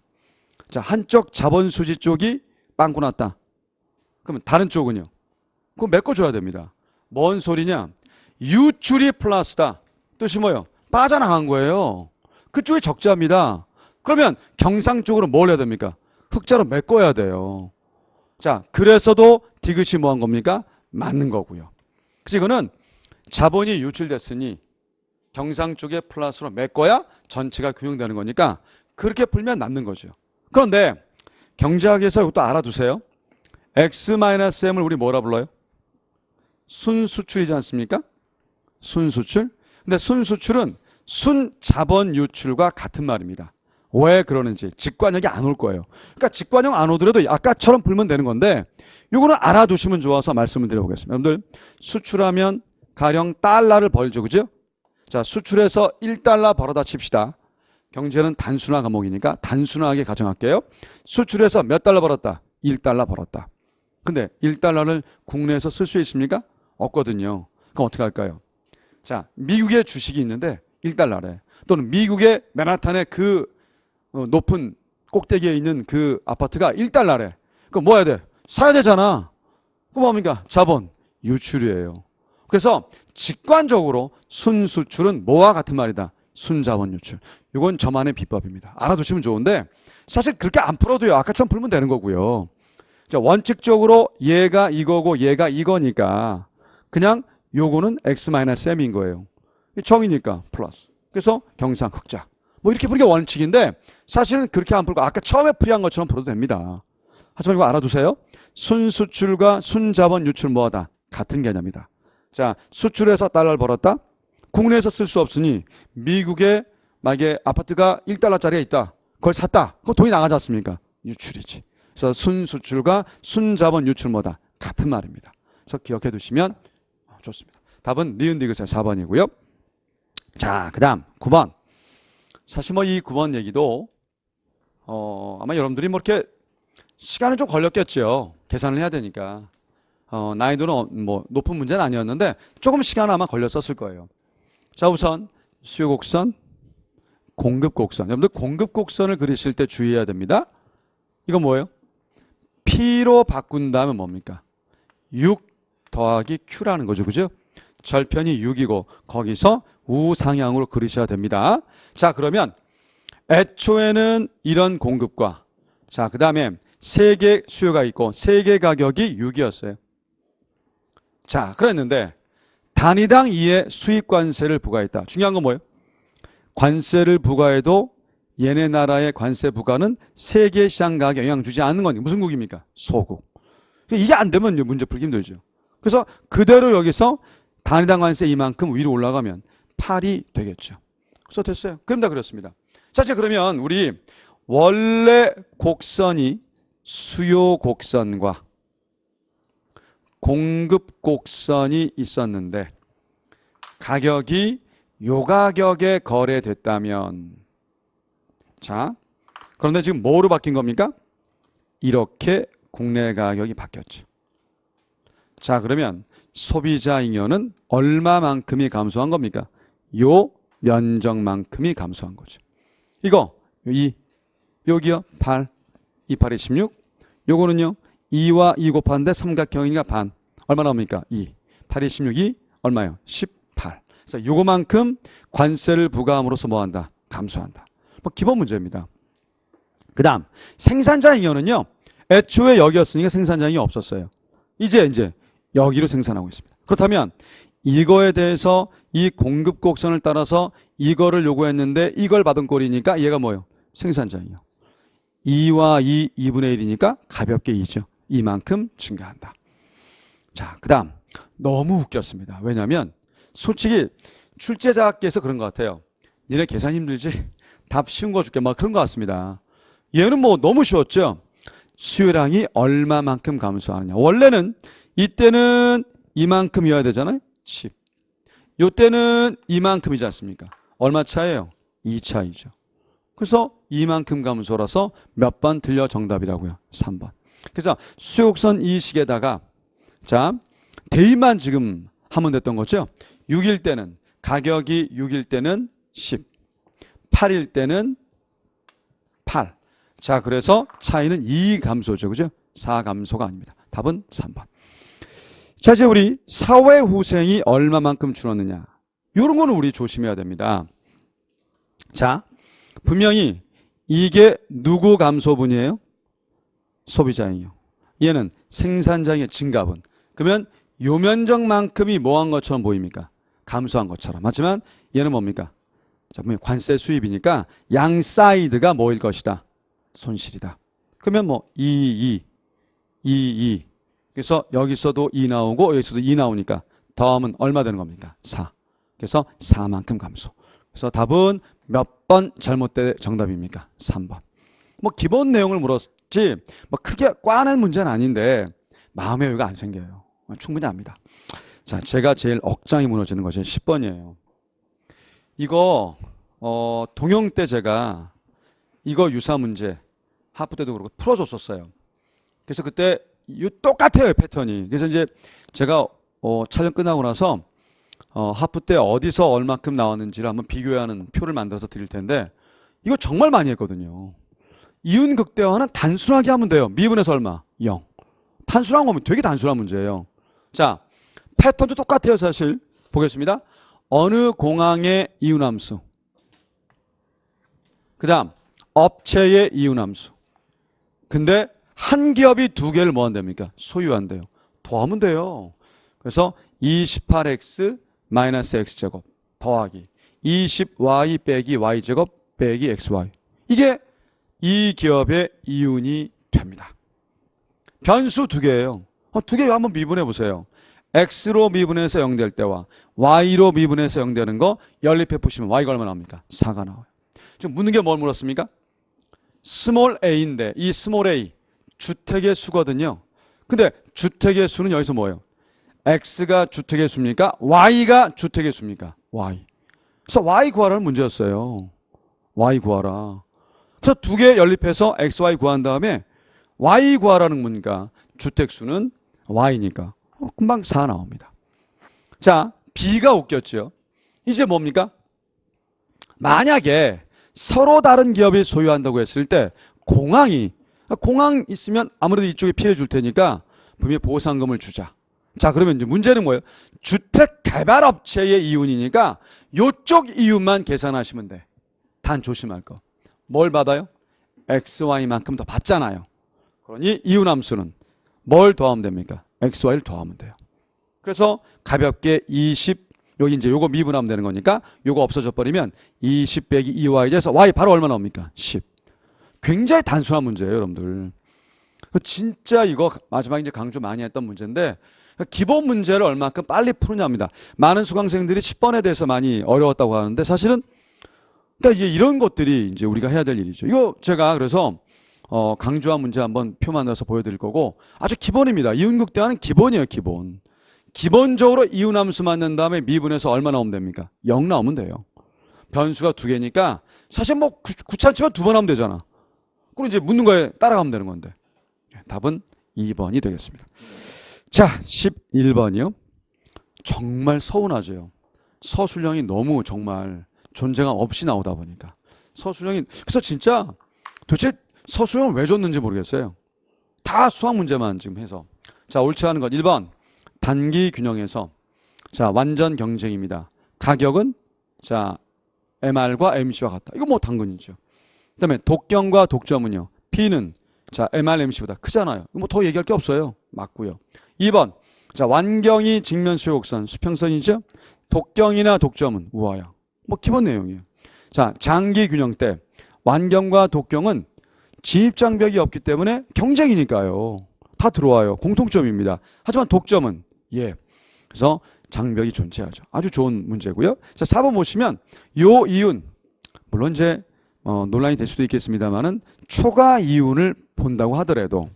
자, 한쪽 자본 수지 쪽이 빵꾸 났다. 그러면 다른 쪽은요? 그거 메꿔줘야 됩니다. 뭔 소리냐? 유출이 플러스다. 뜻이 뭐예요? 빠져나간 거예요. 그쪽이 적자입니다. 그러면 경상 쪽으로 뭘 해야 됩니까? 흑자로 메꿔야 돼요. 자, 그래서도 디귿이 뭐한 겁니까? 맞는 거고요. 그래서 이거는 자본이 유출됐으니 경상 쪽에 플러스로 메꿔야 전체가 균형되는 거니까 그렇게 풀면 남는 거죠. 그런데 경제학에서 이것도 알아두세요. X-M을 우리 뭐라 불러요? 순수출이지 않습니까? 순수출. 근데 순수출은 순자본 유출과 같은 말입니다. 왜 그러는지 직관형이 안 올 거예요. 그러니까 직관형 안 오더라도 아까처럼 풀면 되는 건데 요거는 알아두시면 좋아서 말씀을 드려보겠습니다. 여러분들 수출하면 가령 달러를 벌죠. 그죠? 자, 수출해서 1달러 벌어다 칩시다. 경제는 단순화 과목이니까 단순하게 가정할게요. 수출해서 몇 달러 벌었다? 1달러 벌었다. 근데 1달러를 국내에서 쓸 수 있습니까? 없거든요. 그럼 어떻게 할까요? 자, 미국에 주식이 있는데 1달러래. 또는 미국의 맨하탄의 그 높은 꼭대기에 있는 그 아파트가 1달러래. 그럼 뭐 해야 돼? 사야 되잖아. 그럼 뭡니까? 자본 유출이에요. 그래서 직관적으로 순수출은 뭐와 같은 말이다? 순자본 유출. 이건 저만의 비법입니다. 알아두시면 좋은데 사실 그렇게 안 풀어도요. 아까처럼 풀면 되는 거고요. 자, 원칙적으로 얘가 이거고 얘가 이거니까 그냥 요거는 X-M인 거예요. 정이니까 플러스. 그래서 경상 흑자. 뭐 이렇게 풀기가 원칙인데 사실은 그렇게 안 풀고 아까 처음에 풀이한 것처럼 풀어도 됩니다. 하지만 이거 알아두세요. 순수출과 순자본 유출 뭐하다? 같은 개념이다. 자, 수출해서 달러를 벌었다. 국내에서 쓸 수 없으니 미국에 만약에 아파트가 1달러짜리가 있다. 그걸 샀다. 그럼 돈이 나가지 않습니까? 유출이지. 그래서 순수출과 순자본 유출 뭐다? 같은 말입니다. 그래서 기억해 두시면 좋습니다. 답은 니은 디귿의 4번이고요. 자, 그 다음 9번. 사실 뭐 이 9번 얘기도 아마 여러분들이 뭐 이렇게 시간은 좀 걸렸겠죠. 계산을 해야 되니까. 난이도는 뭐 높은 문제는 아니었는데 조금 시간 아마 걸렸었을 거예요. 자, 우선 수요 곡선, 공급 곡선. 여러분들 공급 곡선을 그리실 때 주의해야 됩니다. 이거 뭐예요? P로 바꾼다면 뭡니까? 6 더하기 Q라는 거죠. 그죠? 절편이 6이고 거기서 우상향으로 그리셔야 됩니다. 자, 그러면 애초에는 이런 공급과 자, 그 다음에 세 개 수요가 있고 세 개 가격이 6이었어요. 자, 그랬는데 단위당 2의 수입 관세를 부과했다. 중요한 건 뭐예요? 관세를 부과해도 얘네 나라의 관세 부과는 세계 시장 가격에 영향 주지 않는 거니까 무슨 국입니까? 소국. 이게 안 되면 문제 풀기 힘들죠. 그래서 그대로 여기서 단위당 관세 이만큼 위로 올라가면 8이 되겠죠. 그래서 됐어요. 그럼 다 그렇습니다. 자, 이제 그러면 우리 원래 곡선이 수요 곡선과 공급 곡선이 있었는데 가격이 요 가격에 거래됐다면 자, 그런데 지금 뭐로 바뀐 겁니까? 이렇게 국내 가격이 바뀌었죠. 자, 그러면 소비자 잉여는 얼마만큼이 감소한 겁니까? 요 면적만큼이 감소한 거죠. 이거 2, 여기요 8, 2, 8이 16. 요거는요 2와 2 곱하는데 삼각형이니까 반. 얼마 나옵니까? 2. 8이 16이 얼마요? 18. 그래서 요거만큼 관세를 부과함으로써 뭐한다? 감소한다. 뭐 기본 문제입니다. 그 다음 생산자 잉여는요 애초에 여기였으니까 생산자 잉여 없었어요. 이제 여기로 생산하고 있습니다. 그렇다면 이거에 대해서 이 공급 곡선을 따라서 이거를 요구했는데 이걸 받은 꼴이니까 얘가 뭐예요? 생산자 잉여. 2와 2, 2분의 1이니까 가볍게 2죠. 이만큼 증가한다. 자, 그 다음 너무 웃겼습니다. 왜냐하면 솔직히 출제자께서 그런 것 같아요. 니네 계산 힘들지? 답 쉬운 거 줄게. 막 그런 것 같습니다. 얘는 뭐 너무 쉬웠죠? 수요량이 얼마만큼 감소하느냐. 원래는 이때는 이만큼이어야 되잖아요. 10. 이때는 이만큼이지 않습니까? 얼마 차이에요? 2 차이죠. 그래서 이만큼 감소라서 몇 번 틀려 정답이라고요? 3번. 그래서 수요곡선 이 식에다가 자 대입만 지금 하면 됐던 거죠. 6일 때는 가격이 6일 때는 10, 8일 때는 8. 자, 그래서 차이는 2 감소죠. 그죠? 4 감소가 아닙니다. 답은 3번. 자, 이제 우리 사회후생이 얼마만큼 줄었느냐. 이런 거는 우리 조심해야 됩니다. 자, 분명히 이게 누구 감소분이에요? 소비자잉요. 얘는 생산자의 증가분. 그러면 요 면적만큼이 뭐한 것처럼 보입니까? 감소한 것처럼. 하지만 얘는 뭡니까? 자, 보면 관세 수입이니까 양 사이드가 뭐일 것이다? 손실이다. 그러면 뭐 2. 그래서 여기서도 2 나오고 여기서도 2 나오니까 더하면 얼마 되는 겁니까? 4. 그래서 4만큼 감소. 그래서 답은 몇 번 잘못된 정답입니까? 3번. 뭐 기본 내용을 물었지 뭐 크게 꽈낸 문제는 아닌데 마음의 여유가 안 생겨요. 충분히 압니다. 자, 제가 제일 억장이 무너지는 것이 10번이에요. 이거 동영 때 제가 이거 유사 문제 하프 때도 그렇고 풀어줬었어요. 그래서 그때 똑같아요, 패턴이. 그래서 이제 제가 촬영 끝나고 나서 하프 때 어디서 얼마큼 나왔는지를 한번 비교하는 표를 만들어서 드릴 텐데 이거 정말 많이 했거든요. 이윤 극대화는 단순하게 하면 돼요. 미분에서 얼마? 0. 단순한 거면 되게 단순한 문제예요. 자, 패턴도 똑같아요, 사실. 보겠습니다. 어느 공항의 이윤함수. 그 다음 업체의 이윤함수. 근데 한 기업이 두 개를 뭐 한답니까? 소유한대요. 더하면 돼요. 그래서 28x 마이너스 x제곱 더하기 20y 빼기 y제곱 빼기 xy. 이게 이 기업의 이윤이 됩니다. 변수 두 개예요. 두 개 한번 미분해 보세요. x로 미분해서 0 될 때와 y로 미분해서 0 되는 거 연립해 보시면 y가 얼마 나옵니까? 4가 나와요. 지금 묻는 게 뭘 물었습니까? 스몰 a인데 이 스몰 a 주택의 수거든요. 근데 주택의 수는 여기서 뭐예요? x가 주택의 수입니까? y가 주택의 수입니까? y. 그래서 y 구하라는 문제였어요. y 구하라. 그래서 두 개 연립해서 x, y 구한 다음에 y 구하라는 문제가 주택수는 y니까 금방 4 나옵니다. 자, b가 웃겼죠. 이제 뭡니까? 만약에 서로 다른 기업이 소유한다고 했을 때 공항 있으면 아무래도 이쪽에 피해 줄 테니까 분명히 보상금을 주자. 자, 그러면 이제 문제는 뭐예요? 주택개발업체의 이윤이니까 이쪽 이윤만 계산하시면 돼. 단 조심할 거. 뭘 받아요? XY만큼 더 받잖아요. 그러니 이윤함수는 뭘 더하면 됩니까? XY를 더하면 돼요. 그래서 가볍게 20, 여기 이제 요거 미분하면 되는 거니까 요거 없어져 버리면 20 빼기 2y 돼서 y 바로 얼마 나옵니까? 10. 굉장히 단순한 문제예요, 여러분들. 진짜 이거 마지막에 이제 강조 많이 했던 문제인데 기본 문제를 얼마큼 빨리 푸느냐입니다. 많은 수강생들이 10번에 대해서 많이 어려웠다고 하는데 사실은 그러니까 이제 이런 것들이 이제 우리가 해야 될 일이죠. 이거 제가 그래서 강조한 문제 한번 표 만들어서 보여드릴 거고 아주 기본입니다. 이윤극대화는 기본이에요, 기본. 기본적으로 이윤함수 만든 다음에 미분해서 얼마 나오면 됩니까? 0 나오면 돼요. 변수가 두 개니까 사실 뭐 귀찮지만 두 번 하면 되잖아. 그럼 이제 묻는 거에 따라가면 되는 건데. 답은 2번이 되겠습니다. 자, 11번이요. 정말 서운하죠. 서술형이 너무 정말 존재감 없이 나오다 보니까. 서술형이 그래서 진짜 도대체 서술형을 왜 줬는지 모르겠어요. 다 수학 문제만 지금 해서. 자, 옳지 않은 것 1번. 단기 균형에서 자, 완전 경쟁입니다. 가격은 자, MR과 MC와 같다. 이거 뭐 당근이죠. 그다음에 독경과 독점은요. P는 자, MR, MC보다 크잖아요. 뭐 더 얘기할 게 없어요. 맞고요. 2번. 자, 완경이 직면 수요곡선 수평선이죠. 독경이나 독점은 우하형. 뭐 기본 내용이에요. 자, 장기 균형 때 완경과 독경은 진입장벽이 없기 때문에 경쟁이니까요. 다 들어와요. 공통점입니다. 하지만 독점은 예. 그래서 장벽이 존재하죠. 아주 좋은 문제고요. 자, 4번 보시면 요 이윤 물론 이제 논란이 될 수도 있겠습니다만은 초과 이윤을 본다고 하더라도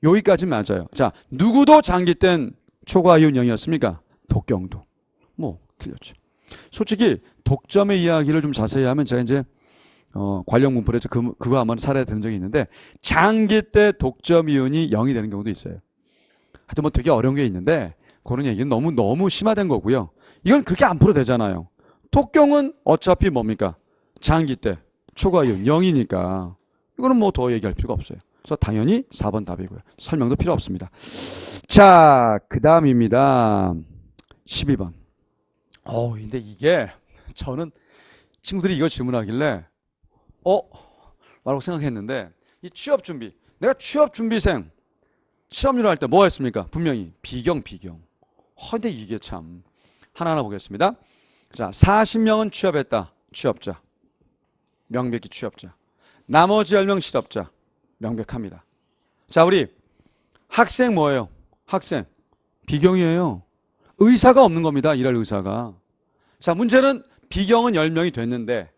여기까지 맞아요. 자, 누구도 장기 땐 초과 이윤 0이었습니까? 독경도. 뭐 틀렸죠. 솔직히 독점의 이야기를 좀 자세히 하면 제가 이제 관련 문법에서 그거 한번 사례 든 적이 있는데 장기 때 독점 이윤이 0이 되는 경우도 있어요. 하여튼 뭐 되게 어려운 게 있는데 그런 얘기는 너무 심화된 거고요. 이건 그렇게 안 풀어도 되잖아요. 독경은 어차피 뭡니까? 장기 때 초과 이윤 0이니까 이거는 뭐 더 얘기할 필요가 없어요. 그래서 당연히 4번 답이고요. 설명도 필요 없습니다. 자, 그 다음입니다. 12번. 근데 이게 저는 친구들이 이거 질문하길래 라고 생각했는데 이 취업 준비. 내가 취업 준비생 시험률 할 때 뭐 했습니까? 분명히 비경. 근데 이게 참 하나하나 보겠습니다. 자, 40명은 취업했다. 취업자. 명백히 취업자. 나머지 10명 실업자. 명백합니다. 자, 우리 학생 뭐예요? 학생. 비경이에요. 의사가 없는 겁니다. 일할 의사가. 자, 문제는 비경은 10명이 됐는데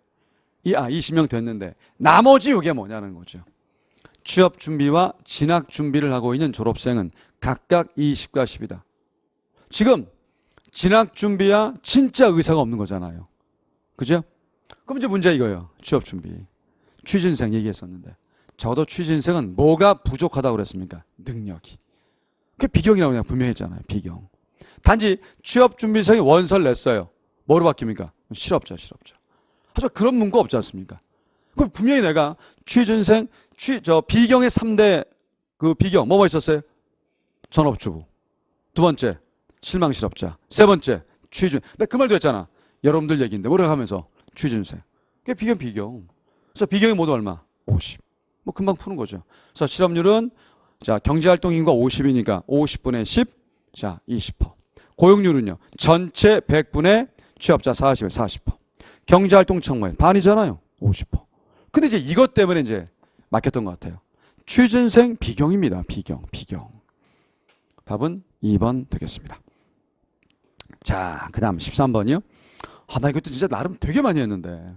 20명 됐는데 나머지 이게 뭐냐는 거죠. 취업 준비와 진학 준비를 하고 있는 졸업생은 각각 20과 10이다. 지금 진학 준비야 진짜 의사가 없는 거잖아요. 그죠? 그럼 이제 문제 이거예요. 취업 준비. 취준생 얘기했었는데 적어도 취준생은 뭐가 부족하다고 그랬습니까? 능력이. 그게 비경이라고 그냥 분명히 했잖아요. 비경. 단지 취업 준비생이 원서를 냈어요. 뭐로 바뀝니까? 실업자. 하지만 그런 문구 없지 않습니까? 그럼 분명히 내가 취준생, 비경의 3대 그 비경, 뭐가 있었어요? 전업주부. 두 번째, 실망실업자. 세 번째, 취준. 내가 그 말도 했잖아. 여러분들 얘기인데, 뭐라고 하면서 취준생. 그게 비경. 그래서 비경이 모두 얼마? 50. 뭐 금방 푸는 거죠. 그래서 실업률은 자, 경제활동 인구가 50이니까 50분의 10, 자, 20%. 고용률은요, 전체 100분의 취업자 40%. 경제활동 청구액 반이잖아요. 50%. 근데 이제 이것 때문에 이제 막혔던 것 같아요. 취준생 비경입니다. 비경. 답은 2번 되겠습니다. 자, 그 다음 13번이요. 나 이것도 진짜 나름 되게 많이 했는데.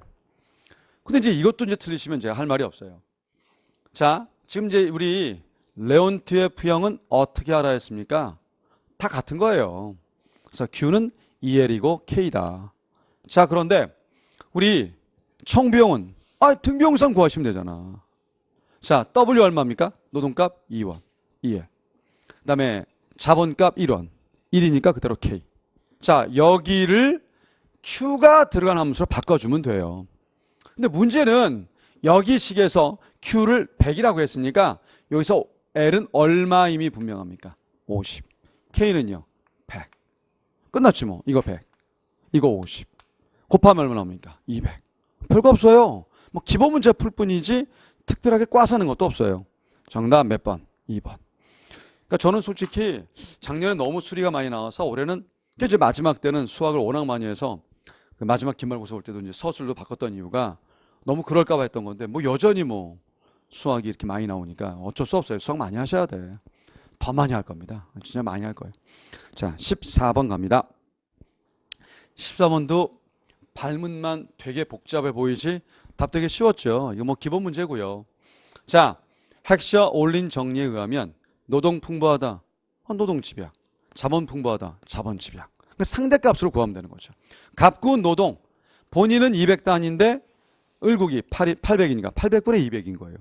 근데 이제 이것도 이제 틀리시면 제가 할 말이 없어요. 자, 지금 이제 우리 레온트의 형은 어떻게 알아야 했습니까? 다 같은 거예요. 그래서 Q는 EL이고 K다. 자, 그런데 우리 총비용은 등비용상 구하시면 되잖아. 자, W 얼마입니까? 노동값 2원, 2에. 그 다음에 자본값 1원, 1이니까 그대로 K. 자, 여기를 Q가 들어간 함수로 바꿔주면 돼요. 근데 문제는 여기 식에서 Q를 100이라고 했으니까 여기서 L은 얼마임이 분명합니까? 50. K는요? 100. 끝났지 뭐. 이거 100. 이거 50. 곱하면 얼마 나옵니까? 200. 별거 없어요. 뭐 기본 문제 풀 뿐이지 특별하게 꽈사는 것도 없어요. 정답 몇 번? 2번. 그러니까 저는 솔직히 작년에 너무 수리가 많이 나와서 올해는 이제 마지막 때는 수학을 워낙 많이 해서 그 마지막 기말고사 올 때도 이제 서술로 바꿨던 이유가 너무 그럴까 봐 했던 건데 뭐 여전히 뭐 수학이 이렇게 많이 나오니까 어쩔 수 없어요. 수학 많이 하셔야 돼. 더 많이 할 겁니다. 진짜 많이 할 거예요. 자, 14번 갑니다. 14번도 발문만 되게 복잡해 보이지 답 되게 쉬웠죠. 이거 뭐 기본 문제고요. 자, 헥셔 올린 정리에 의하면 노동 풍부하다. 노동 집약. 자본 풍부하다. 자본 집약. 그러니까 상대값으로 구하면 되는 거죠. 갑구 노동. 본인은 200단인데 을국이 800이니까 800분의 200인 거예요.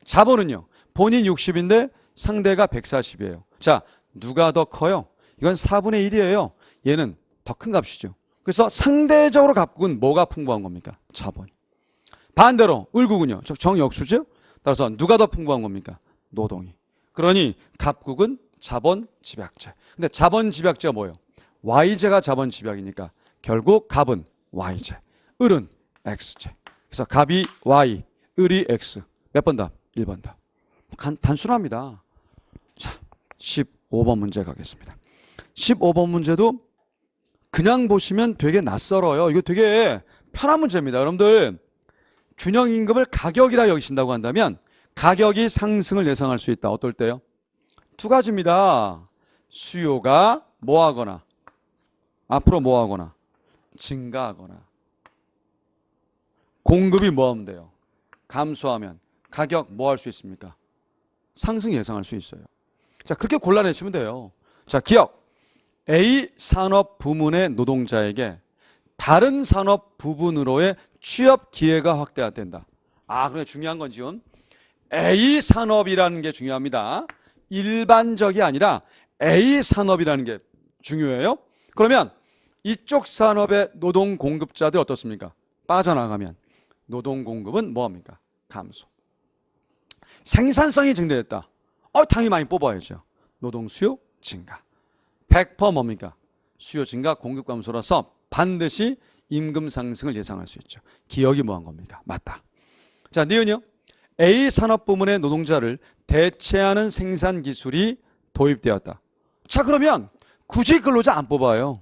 자본은요. 본인 60인데 상대가 140이에요. 자, 누가 더 커요? 이건 4분의 1이에요. 얘는 더 큰 값이죠. 그래서 상대적으로 갑국은 뭐가 풍부한 겁니까? 자본이. 반대로 을국은요. 정역수죠. 따라서 누가 더 풍부한 겁니까? 노동이. 그러니 갑국은 자본 집약제. 근데 자본 집약제가 뭐예요? Y제가 자본 집약이니까 결국 갑은 Y제, 을은 X제. 그래서 갑이 Y, 을이 X. 몇 번 답? 1번 답. 단순합니다. 자, 15번 문제 가겠습니다. 15번 문제도 그냥 보시면 되게 낯설어요. 이거 되게 편한 문제입니다. 여러분들 균형임금을 가격이라 여기신다고 한다면 가격이 상승을 예상할 수 있다. 어떨 때요? 두 가지입니다. 수요가 뭐하거나 앞으로 뭐하거나 증가하거나 공급이 뭐하면 돼요? 감소하면 가격 뭐 할 수 있습니까? 상승 예상할 수 있어요. 자, 그렇게 골라내시면 돼요. 자, 기억. A 산업 부문의 노동자에게 다른 산업 부분으로의 취업 기회가 확대된다. 그런데 중요한 건 지금 A 산업이라는 게 중요합니다. 일반적이 아니라 A 산업이라는 게 중요해요. 그러면 이쪽 산업의 노동 공급자들 어떻습니까? 빠져나가면 노동 공급은 뭐합니까? 감소. 생산성이 증대됐다. 당연히 많이 뽑아야죠. 노동 수요 증가. 100% 뭡니까? 수요 증가, 공급 감소라서 반드시 임금 상승을 예상할 수 있죠. 기억이 뭐한 겁니까? 맞다. 자, 니은요. A 산업 부문의 노동자를 대체하는 생산 기술이 도입되었다. 자, 그러면 굳이 근로자 안 뽑아요.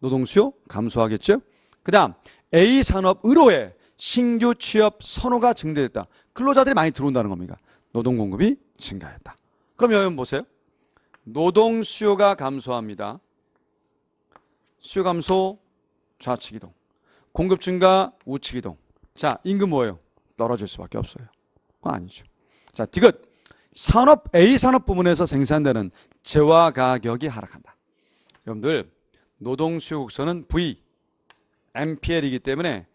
노동 수요 감소하겠죠? 그 다음 A 산업으로의 신규 취업 선호가 증대됐다. 근로자들이 많이 들어온다는 겁니다. 노동 공급이 증가했다. 그럼 여러분 보세요. 노동 수요가 감소합니다. 수요 감소 좌측 이동. 공급 증가 우측 이동. 자, 임금 뭐예요? 떨어질 수밖에 없어요. 아니죠. 자, 디귿. 산업 A 산업 부문에서 생산되는 재화 가격이 하락한다. 여러분들 노동 수요 곡선은 V, MPL이기 때문에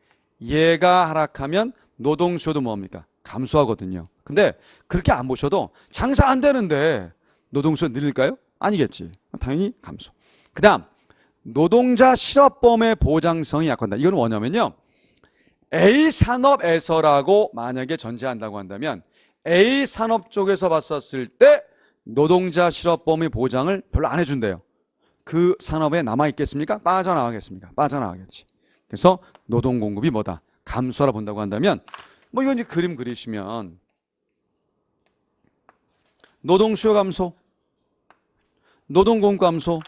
얘가 하락하면 노동 수요도 뭡니까? 감소하거든요. 근데 그렇게 안 보셔도 장사 안 되는데 노동 수요 늘릴까요? 아니겠지. 당연히 감소. 그 다음 노동자 실업범의 보장성이 약화한다. 이건 뭐냐면요. A 산업에서라고 만약에 전제한다고 한다면 A 산업 쪽에서 봤었을 때 노동자 실업범의 보장을 별로 안 해준대요. 그 산업에 남아있겠습니까? 빠져나가겠습니까? 빠져나가겠지. 그래서 노동 공급이 뭐다? 감소라 본다고 한다면 이건 이제 그림 그리시면 노동 수요 감소, 노동 공급 감소.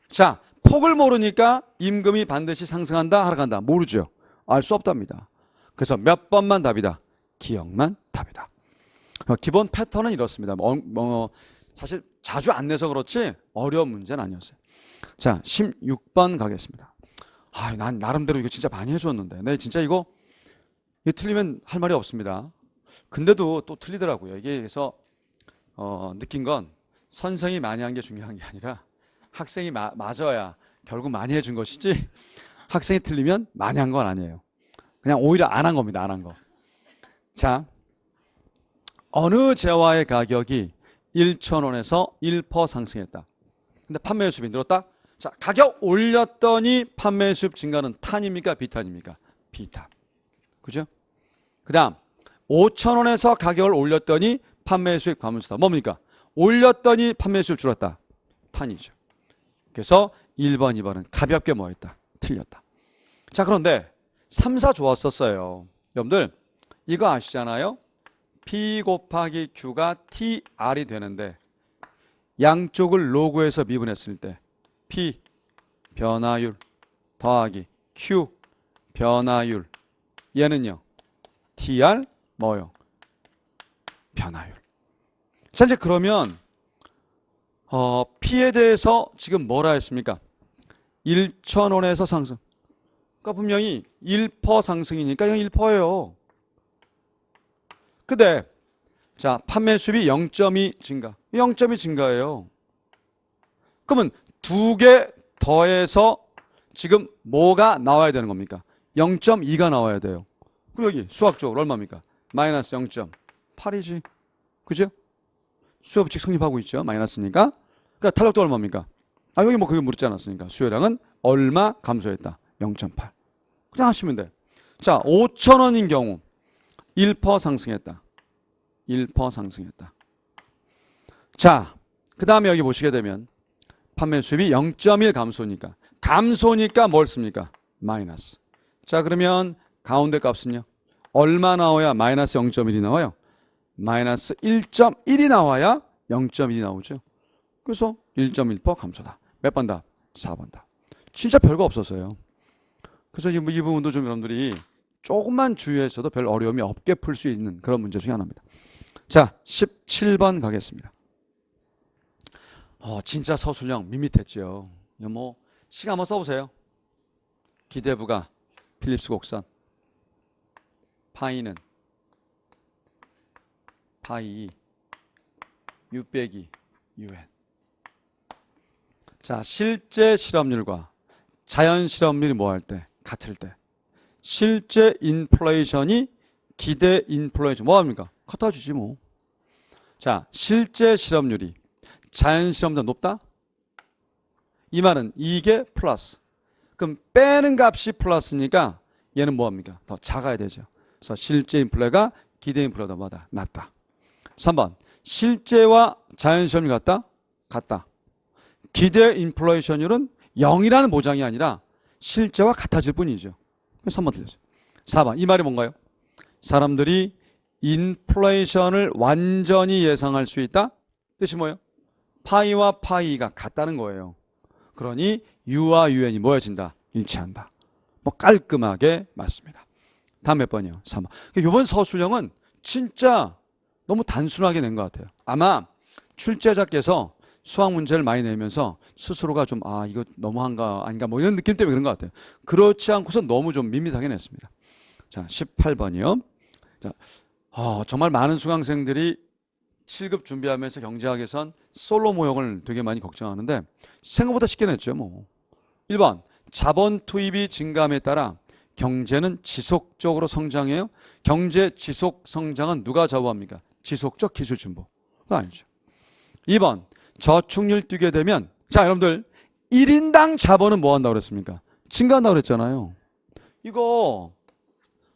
자, 폭을 모르니까 임금이 반드시 상승한다, 하락한다. 모르죠. 알 수 없답니다. 그래서 몇 번만 답이다. 기억만 답이다. 기본 패턴은 이렇습니다. 사실 자주 안 내서 그렇지 어려운 문제는 아니었어요. 자, 16번 가겠습니다. 난 나름대로 이거 진짜 많이 해줬는데 네, 진짜 이거 틀리면 할 말이 없습니다. 근데도 또 틀리더라고요. 이게 그래서 느낀 건 선생이 많이 한 게 중요한 게 아니라 학생이 맞아야 결국 많이 해준 것이지 학생이 틀리면 많이 한 건 아니에요. 그냥 오히려 안 한 겁니다. 안 한 거. 자, 어느 재화의 가격이 1,000원에서 1% 상승했다. 근데 판매 수입이 늘었다. 자, 가격 올렸더니 판매 수입 증가는 탄입니까? 비탄입니까? 비탄. 그죠? 그 다음 5,000원에서 가격을 올렸더니 판매 수입 감소다. 뭡니까? 올렸더니 판매 수입 줄었다. 탄이죠. 그래서 1번, 2번은 가볍게 뭐했다? 틀렸다. 자, 그런데 3, 4 좋았었어요. 여러분들 이거 아시잖아요? P 곱하기 Q가 TR이 되는데 양쪽을 로그에서 미분했을 때 P 변화율 더하기 Q 변화율 얘는요 TR 뭐요? 변화율. 자, 이제 그러면 P에 대해서 지금 뭐라 했습니까? 1,000원에서 상승. 그러니까 분명히 1% 상승이니까 이건 1%예요. 근데 자, 판매 수입이 0.2 증가. 0.2 증가예요. 그러면 두 개 더해서 지금 뭐가 나와야 되는 겁니까? 0.2가 나와야 돼요. 그럼 여기 수학적으로 얼마입니까? 마이너스 0.8이지. 그죠? 수요법칙 성립하고 있죠. 마이너스니까. 그러니까 탄력도 얼마입니까? 여기 뭐 그게 물었지 않았으니까. 수요량은 얼마 감소했다? 0.8. 그냥 하시면 돼. 자, 5,000원인 경우 1% 상승했다. 1% 상승했다. 자, 그 다음에 여기 보시게 되면 판매 수입이 0.1 감소니까. 감소니까 뭘 씁니까? 마이너스. 자, 그러면 가운데 값은요? 얼마 나와야 마이너스 0.1이 나와요? 마이너스 1.1이 나와야 0.1이 나오죠. 그래서 1.1% 감소다. 몇 번 답? 4번 답. 진짜 별거 없었어요. 그래서 이 부분도 좀 여러분들이 조금만 주의해서도 별 어려움이 없게 풀 수 있는 그런 문제 중에 하나입니다. 자, 17번 가겠습니다. 진짜 서술형 밋밋했죠. 이거 뭐 시간 한번 써보세요. 기대부가 필립스 곡선, 파이는 파이 U 빼기 UN. 자, 실제 실업률과 자연 실업률이 뭐 할 때? 같을 때. 실제 인플레이션이 기대 인플레이션 뭐 합니까? 갖다 주지 뭐. 자, 실제 실업률이 자연 실업률보다 높다? 이 말은 이게 플러스. 그럼 빼는 값이 플러스니까 얘는 뭐 합니까? 더 작아야 되죠. 그래서 실제 인플레가 기대 인플레보다 낮다. 3번. 실제와 자연 실업률이 같다? 같다. 기대 인플레이션율은 0이라는 보장이 아니라 실제와 같아질 뿐이죠. 3번 틀렸어요. 4번. 이 말이 뭔가요? 사람들이 인플레이션을 완전히 예상할 수 있다? 뜻이 뭐예요? 파이와 파이가 같다는 거예요. 그러니 U와 UN이 뭐여진다? 일치한다. 뭐 깔끔하게 맞습니다. 다음 몇 번이요? 3번. 이번 서술형은 진짜 너무 단순하게 낸 것 같아요. 아마 출제자께서 수학 문제를 많이 내면서 스스로가 좀 이거 너무한가 아닌가 뭐 이런 느낌 때문에 그런 것 같아요. 그렇지 않고서 너무 좀 밋밋하게 냈습니다. 자, 18번이요. 자, 정말 많은 수강생들이 7급 준비하면서 경제학에선 솔로 모형을 되게 많이 걱정하는데 생각보다 쉽게 냈죠. 뭐 1번. 자본 투입이 증가함에 따라 경제는 지속적으로 성장해요. 경제 지속 성장은 누가 좌우합니까? 지속적 기술 진보. 그거 아니죠. 2번. 저축률 뛰게 되면 자, 여러분들 1인당 자본은 뭐 한다고 그랬습니까? 증가한다고 그랬잖아요. 이거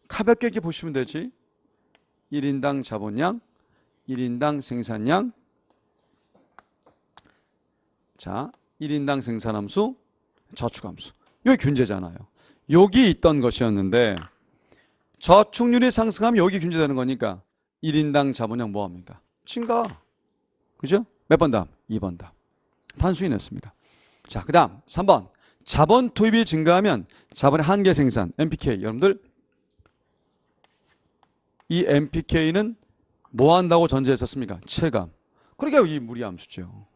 가볍게 이렇게 보시면 되지. 1인당 자본량, 1인당 생산량. 자, 1인당 생산함수, 저축함수. 이게 균제잖아요. 여기 있던 것이었는데 저축률이 상승하면 여기 균제되는 거니까 1인당 자본량 뭐 합니까? 증가. 그죠? 몇 번 다음? 2번 다음. 단순히 냈습니다. 자, 그 다음 3번. 자본 투입이 증가하면 자본의 한계 생산, MPK. 여러분들 이 MPK는 뭐 한다고 전제했었습니까? 체감. 그러니까 이 무리함수죠.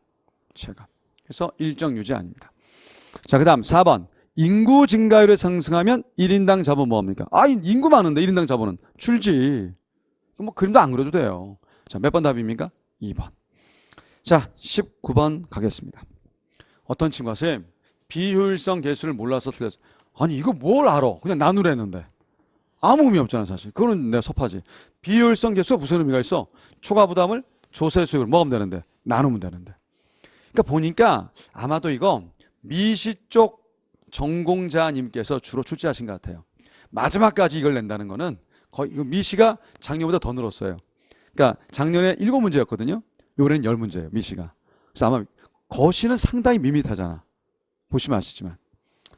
체감. 그래서 일정 유지 아닙니다. 자, 그 다음 4번. 인구 증가율이 상승하면 1인당 자본 뭐합니까? 인구 많은데 1인당 자본은 줄지. 뭐 그림도 안 그려도 돼요. 자, 몇 번 답입니까? 2번. 자, 19번 가겠습니다. 어떤 친구가 쌤, 비효율성 계수를 몰라서 틀렸어. 아니 이거 뭘 알아? 그냥 나누라는데. 아무 의미 없잖아 사실. 그거는 내가 섭하지. 비효율성 계수가 무슨 의미가 있어? 초과 부담을 조세 수익을 뭐 하면 되는데? 나누면 되는데. 그러니까 보니까 아마도 이거 미시 쪽 전공자님께서 주로 출제하신 것 같아요. 마지막까지 이걸 낸다는 거는 거의 미시가 작년보다 더 늘었어요. 그러니까 작년에 7문제였거든요. 올해는 10문제예요. 미시가. 그래서 아마 거시는 상당히 밋밋하잖아. 보시면 아시지만.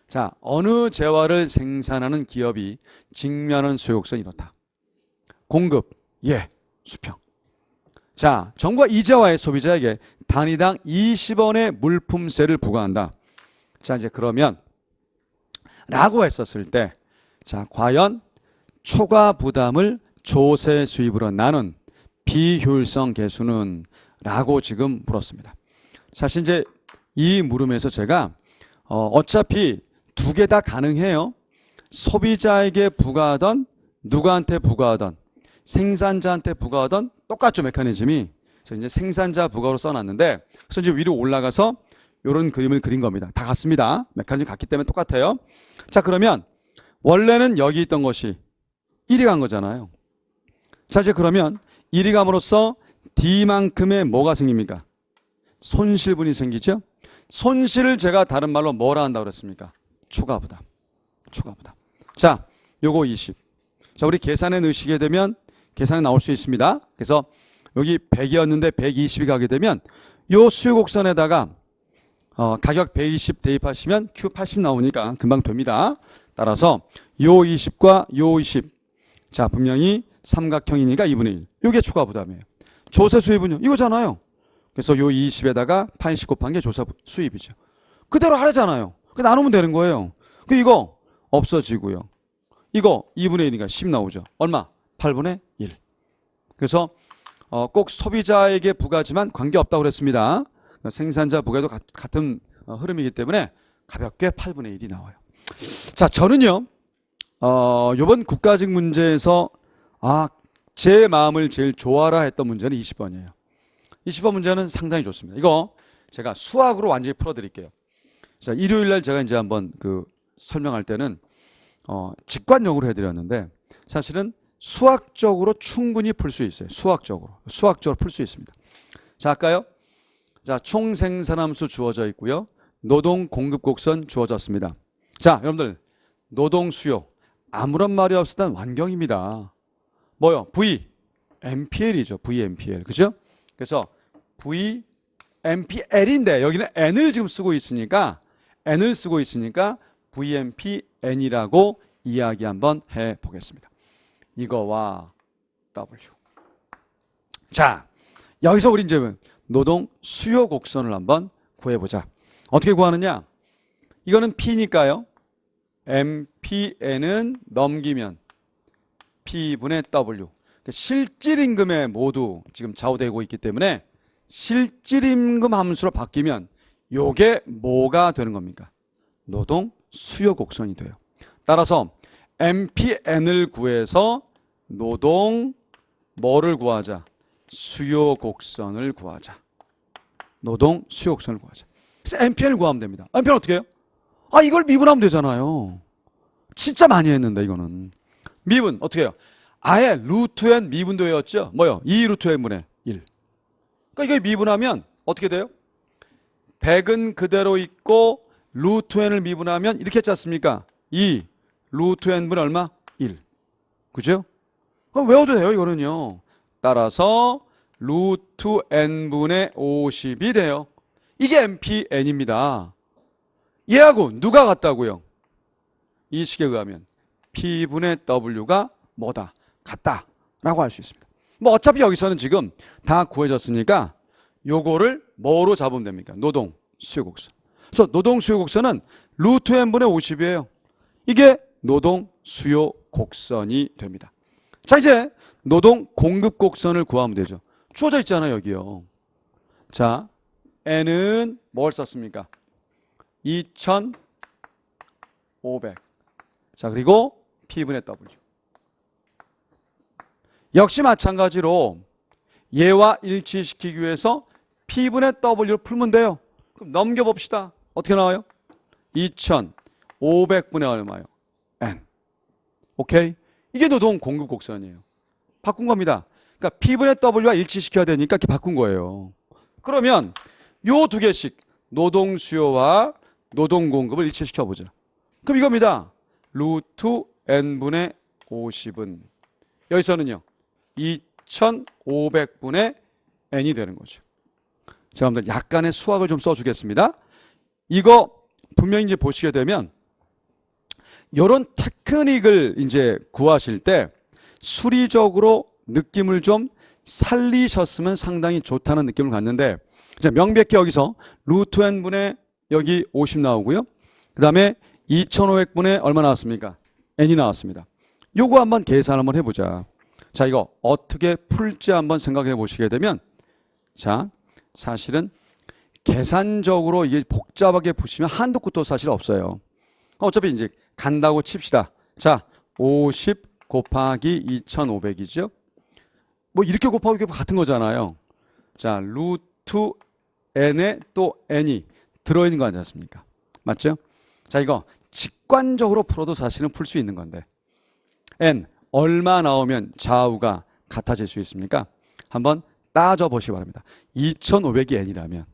자, 어느 재화를 생산하는 기업이 직면한 소요성이 이렇다. 공급, 수평. 자, 정부가 이 재화의 소비자에게 단위당 20원의 물품세를 부과한다. 자, 이제 그러면 라고 했었을 때, 자, 과연 초과 부담을 조세 수입으로 나눈 비효율성 계수는 라고 지금 물었습니다. 사실 이제 이 물음에서 제가 어차피 두 개 다 가능해요. 소비자에게 부과하던 누구한테 부과하던 생산자한테 부과하던 똑같죠 메커니즘이. 그래서 이제 생산자 부과로 써놨는데 그래서 이제 위로 올라가서 이런 그림을 그린 겁니다. 다 같습니다. 메커니즘 같기 때문에 똑같아요. 자, 그러면 원래는 여기 있던 것이 1이 간 거잖아요. 자, 이제 그러면 1이 감으로써 D만큼의 뭐가 생깁니까? 손실분이 생기죠. 손실을 제가 다른 말로 뭐라 한다고 그랬습니까? 초과부담. 초과부담. 자, 요거 20. 자, 우리 계산해 넣으시게 되면 계산이 나올 수 있습니다. 그래서 여기 100이었는데 120이 가게 되면 요 수요곡선에다가 가격 120 대입하시면 Q80 나오니까 금방 됩니다. 따라서 요 20과 요 20. 자, 분명히 삼각형이니까 2분의 1. 요게 초과 부담이에요. 조세 수입은요? 이거잖아요. 그래서 요 20에다가 80 곱한 게 조세 수입이죠. 그대로 하잖아요. 나누면 되는 거예요. 이거 없어지고요. 이거 2분의 1이니까 10 나오죠. 얼마? 8분의 1. 그래서 꼭 소비자에게 부과하지만 관계없다고 그랬습니다. 생산자 무게도 같은 흐름이기 때문에 가볍게 8분의 1이 나와요. 자, 저는요, 이번 국가직 문제에서 제 마음을 제일 좋아라 했던 문제는 20번이에요. 20번 문제는 상당히 좋습니다. 이거 제가 수학으로 완전히 풀어드릴게요. 자, 일요일날 제가 이제 한번 설명할 때는 직관용으로 해드렸는데 사실은 수학적으로 충분히 풀 수 있어요. 수학적으로 풀 수 있습니다. 자, 할까요? 자, 총 생산함수 주어져 있고요. 노동 공급 곡선 주어졌습니다. 자, 여러분들 노동 수요 아무런 말이 없을 땐 완경입니다. 뭐요? V MPL이죠. VMPL. 그죠? 그래서 VMPL인데 여기는 N을 지금 쓰고 있으니까 VMPN이라고 이야기 한번 해 보겠습니다. 이거와 W. 자, 여기서 우리 이제 노동 수요 곡선을 한번 구해보자. 어떻게 구하느냐? 이거는 P니까요. MPN은 넘기면 P분의 W. 실질임금에 모두 지금 좌우되고 있기 때문에 실질임금 함수로 바뀌면 요게 뭐가 되는 겁니까? 노동 수요 곡선이 돼요. 따라서 MPN을 구해서 노동 뭐를 구하자? 수요 곡선을 구하자. 노동 수요 곡선을 구하자. 그래서 MPN을 구하면 됩니다. MPN 어떻게 해요? 이걸 미분하면 되잖아요. 진짜 많이 했는데 이거는. 미분 어떻게 해요? 아예 루트 n 미분도였죠. 뭐요? 2 루트 n분의 1. 그러니까 이거 미분하면 어떻게 돼요? 100은 그대로 있고 루트 n을 미분하면 이렇게 했지 않습니까? 2 루트 n분의 얼마? 1. 그죠? 외워도 돼요 이거는요. 따라서 루트 n분의 50이 돼요. 이게 MPN입니다. 얘하고 누가 같다고요? 이 식에 의하면 P분의 W가 뭐다? 같다라고 할 수 있습니다. 뭐 어차피 여기서는 지금 다 구해졌으니까 요거를 뭐로 잡으면 됩니까? 노동 수요곡선. 그래서 노동 수요곡선은 루트 n분의 50이에요. 이게 노동 수요곡선이 됩니다. 자, 이제 노동 공급곡선을 구하면 되죠. 주어져 있잖아요 여기요. 자, n은 뭘 썼습니까? 2500. 자, 그리고 P분의 W. 역시 마찬가지로 얘와 일치시키기 위해서 P분의 W를 풀면 돼요. 그럼 넘겨봅시다. 어떻게 나와요? 2500분의 얼마요? N. 오케이? 이게 노동 공급 곡선이에요. 바꾼 겁니다. 그러니까 P분의 W와 일치시켜야 되니까 이렇게 바꾼 거예요. 그러면 요 두 개씩 노동 수요와 노동 공급을 일치시켜 보자. 그럼 이겁니다. 루트 n분의 50은 여기서는요 2500분의 n이 되는 거죠. 자, 여러분들 약간의 수학을 좀 써주겠습니다. 이거 분명히 이제 보시게 되면 이런 테크닉을 이제 구하실 때 수리적으로 느낌을 좀 살리셨으면 상당히 좋다는 느낌을 갖는데, 자, 명백히 여기서 루트 n분의 여기 50 나오고요. 그 다음에 2500분의 얼마 나왔습니까? n이 나왔습니다. 요거 한번 계산 한번 해보자. 자, 이거 어떻게 풀지 한번 생각해 보시게 되면, 자, 사실은 계산적으로 이게 복잡하게 푸시면 한도 끝도 사실 없어요. 어차피 이제 간다고 칩시다. 자, 50 곱하기 2500이죠. 뭐 이렇게 곱하고 이렇게 같은 거잖아요. 자, 루트 n에 또 n이 들어있는 거 아니지 않습니까? 맞죠? 자, 이거 직관적으로 풀어도 사실은 풀 수 있는 건데 n 얼마 나오면 좌우가 같아질 수 있습니까? 한번 따져보시기 바랍니다. 2500이 n이라면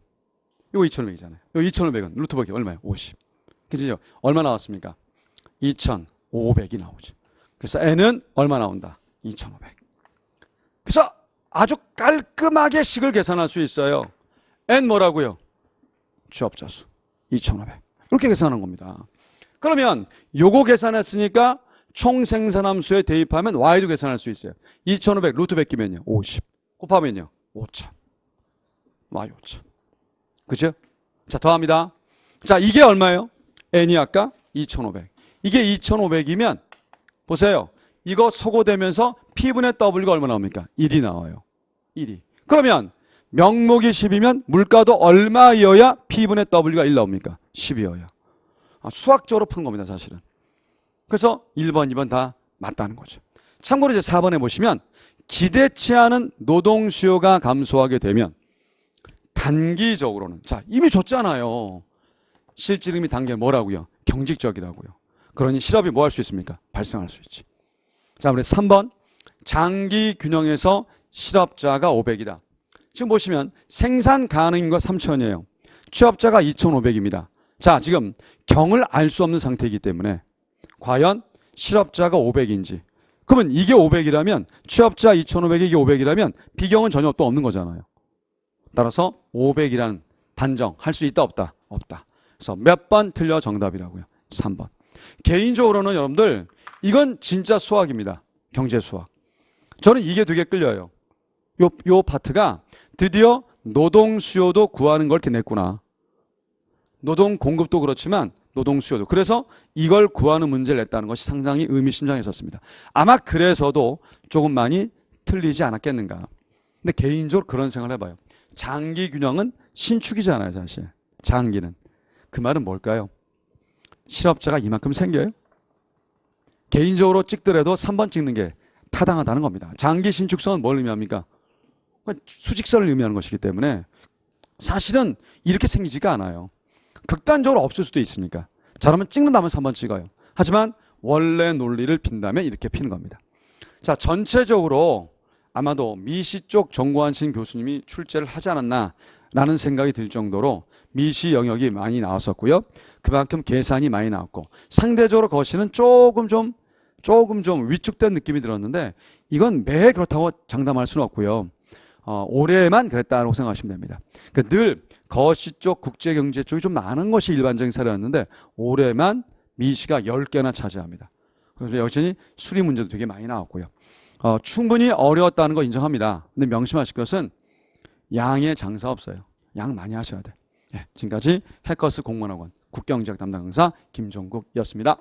이거 2500이잖아요. 이거 2500은 루트 보기 얼마예요? 50. 그죠? 얼마 나왔습니까? 2500이 나오죠. 그래서 n은 얼마 나온다? 2500. 그래서 아주 깔끔하게 식을 계산할 수 있어요. n 뭐라고요? 주업자수 2500. 이렇게 계산하는 겁니다. 그러면 요거 계산했으니까 총 생산함수에 대입하면 y도 계산할 수 있어요. 2500 루트 100 끼면요 50 곱하면요 5000 y 5000. 그죠? 자, 더합니다. 자, 이게 얼마예요? n이 아까 2500. 이게 2500이면 보세요. 이거 소거되면서 P분의 W가 얼마 나옵니까? 1이 나와요. 1이. 그러면 명목이 10이면 물가도 얼마여야 P분의 W가 1 나옵니까? 10이어야. 수학적으로 푸는 겁니다, 사실은. 그래서 1번, 2번 다 맞다는 거죠. 참고로 이제 4번에 보시면 기대치 않은 노동 수요가 감소하게 되면 단기적으로는, 자, 이미 줬잖아요. 실질 의미 단계는 뭐라고요? 경직적이라고요. 그러니 실업이 뭐 할 수 있습니까? 발생할 수 있지. 자, 우리 3번. 장기 균형에서 실업자가 500이다. 지금 보시면 생산 가능인과 3,000이에요. 취업자가 2,500입니다. 자, 지금 경을 알 수 없는 상태이기 때문에 과연 실업자가 500인지. 그러면 이게 500이라면 취업자 2,500이 이게 500이라면 비경은 전혀 또 없는 거잖아요. 따라서 500이라는 단정할 수 있다 없다? 없다. 그래서 몇 번 틀려 정답이라고요? 3번. 개인적으로는 여러분들 이건 진짜 수학입니다. 경제 수학. 저는 이게 되게 끌려요. 요 파트가 드디어 노동 수요도 구하는 걸 이렇게 냈구나. 노동 공급도 그렇지만 노동 수요도. 그래서 이걸 구하는 문제를 냈다는 것이 상당히 의미심장했었습니다. 아마 그래서도 조금 많이 틀리지 않았겠는가. 근데 개인적으로 그런 생각을 해봐요. 장기 균형은 신축이잖아요, 사실. 장기는. 그 말은 뭘까요? 실업자가 이만큼 생겨요? 개인적으로 찍더라도 3번 찍는 게 타당하다는 겁니다. 장기 신축성은 뭘 의미합니까? 수직선을 의미하는 것이기 때문에 사실은 이렇게 생기지가 않아요. 극단적으로 없을 수도 있으니까. 잘하면 찍는다면 3번 찍어요. 하지만 원래 논리를 핀다면 이렇게 피는 겁니다. 자, 전체적으로 아마도 미시 쪽 정관신 교수님이 출제를 하지 않았나 라는 생각이 들 정도로 미시 영역이 많이 나왔었고요. 그만큼 계산이 많이 나왔고 상대적으로 거시는 조금 좀 위축된 느낌이 들었는데 이건 매해 그렇다고 장담할 수는 없고요. 올해만 그랬다고 생각하시면 됩니다. 그러니까 늘 거시 쪽 국제경제 쪽이 좀 많은 것이 일반적인 사례였는데 올해만 미시가 10개나 차지합니다. 그래서 여전히 수리 문제도 되게 많이 나왔고요. 충분히 어려웠다는 거 인정합니다. 근데 명심하실 것은 양의 장사 없어요. 양 많이 하셔야 돼. 지금까지 해커스 공무원학원 국경지역 담당 강사 김종국이었습니다.